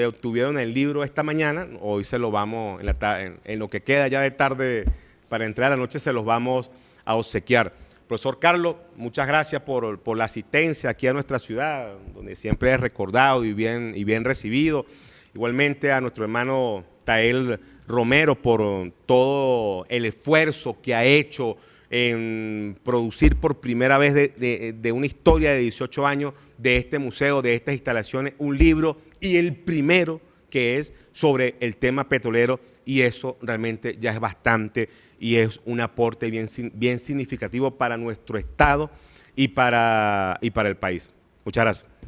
obtuvieron el libro esta mañana, hoy se lo vamos, en lo que queda ya de tarde para entrar a la noche, se los vamos a obsequiar. Profesor Carlos, muchas gracias por la asistencia aquí a nuestra ciudad, donde siempre es recordado y bien recibido. Igualmente a nuestro hermano Tael Romero por todo el esfuerzo que ha hecho en producir por primera vez de una historia de 18 años de este museo, de estas instalaciones, un libro, y el primero que es sobre el tema petrolero, y eso realmente ya es bastante y es un aporte bien significativo para nuestro Estado y para el país. Muchas gracias.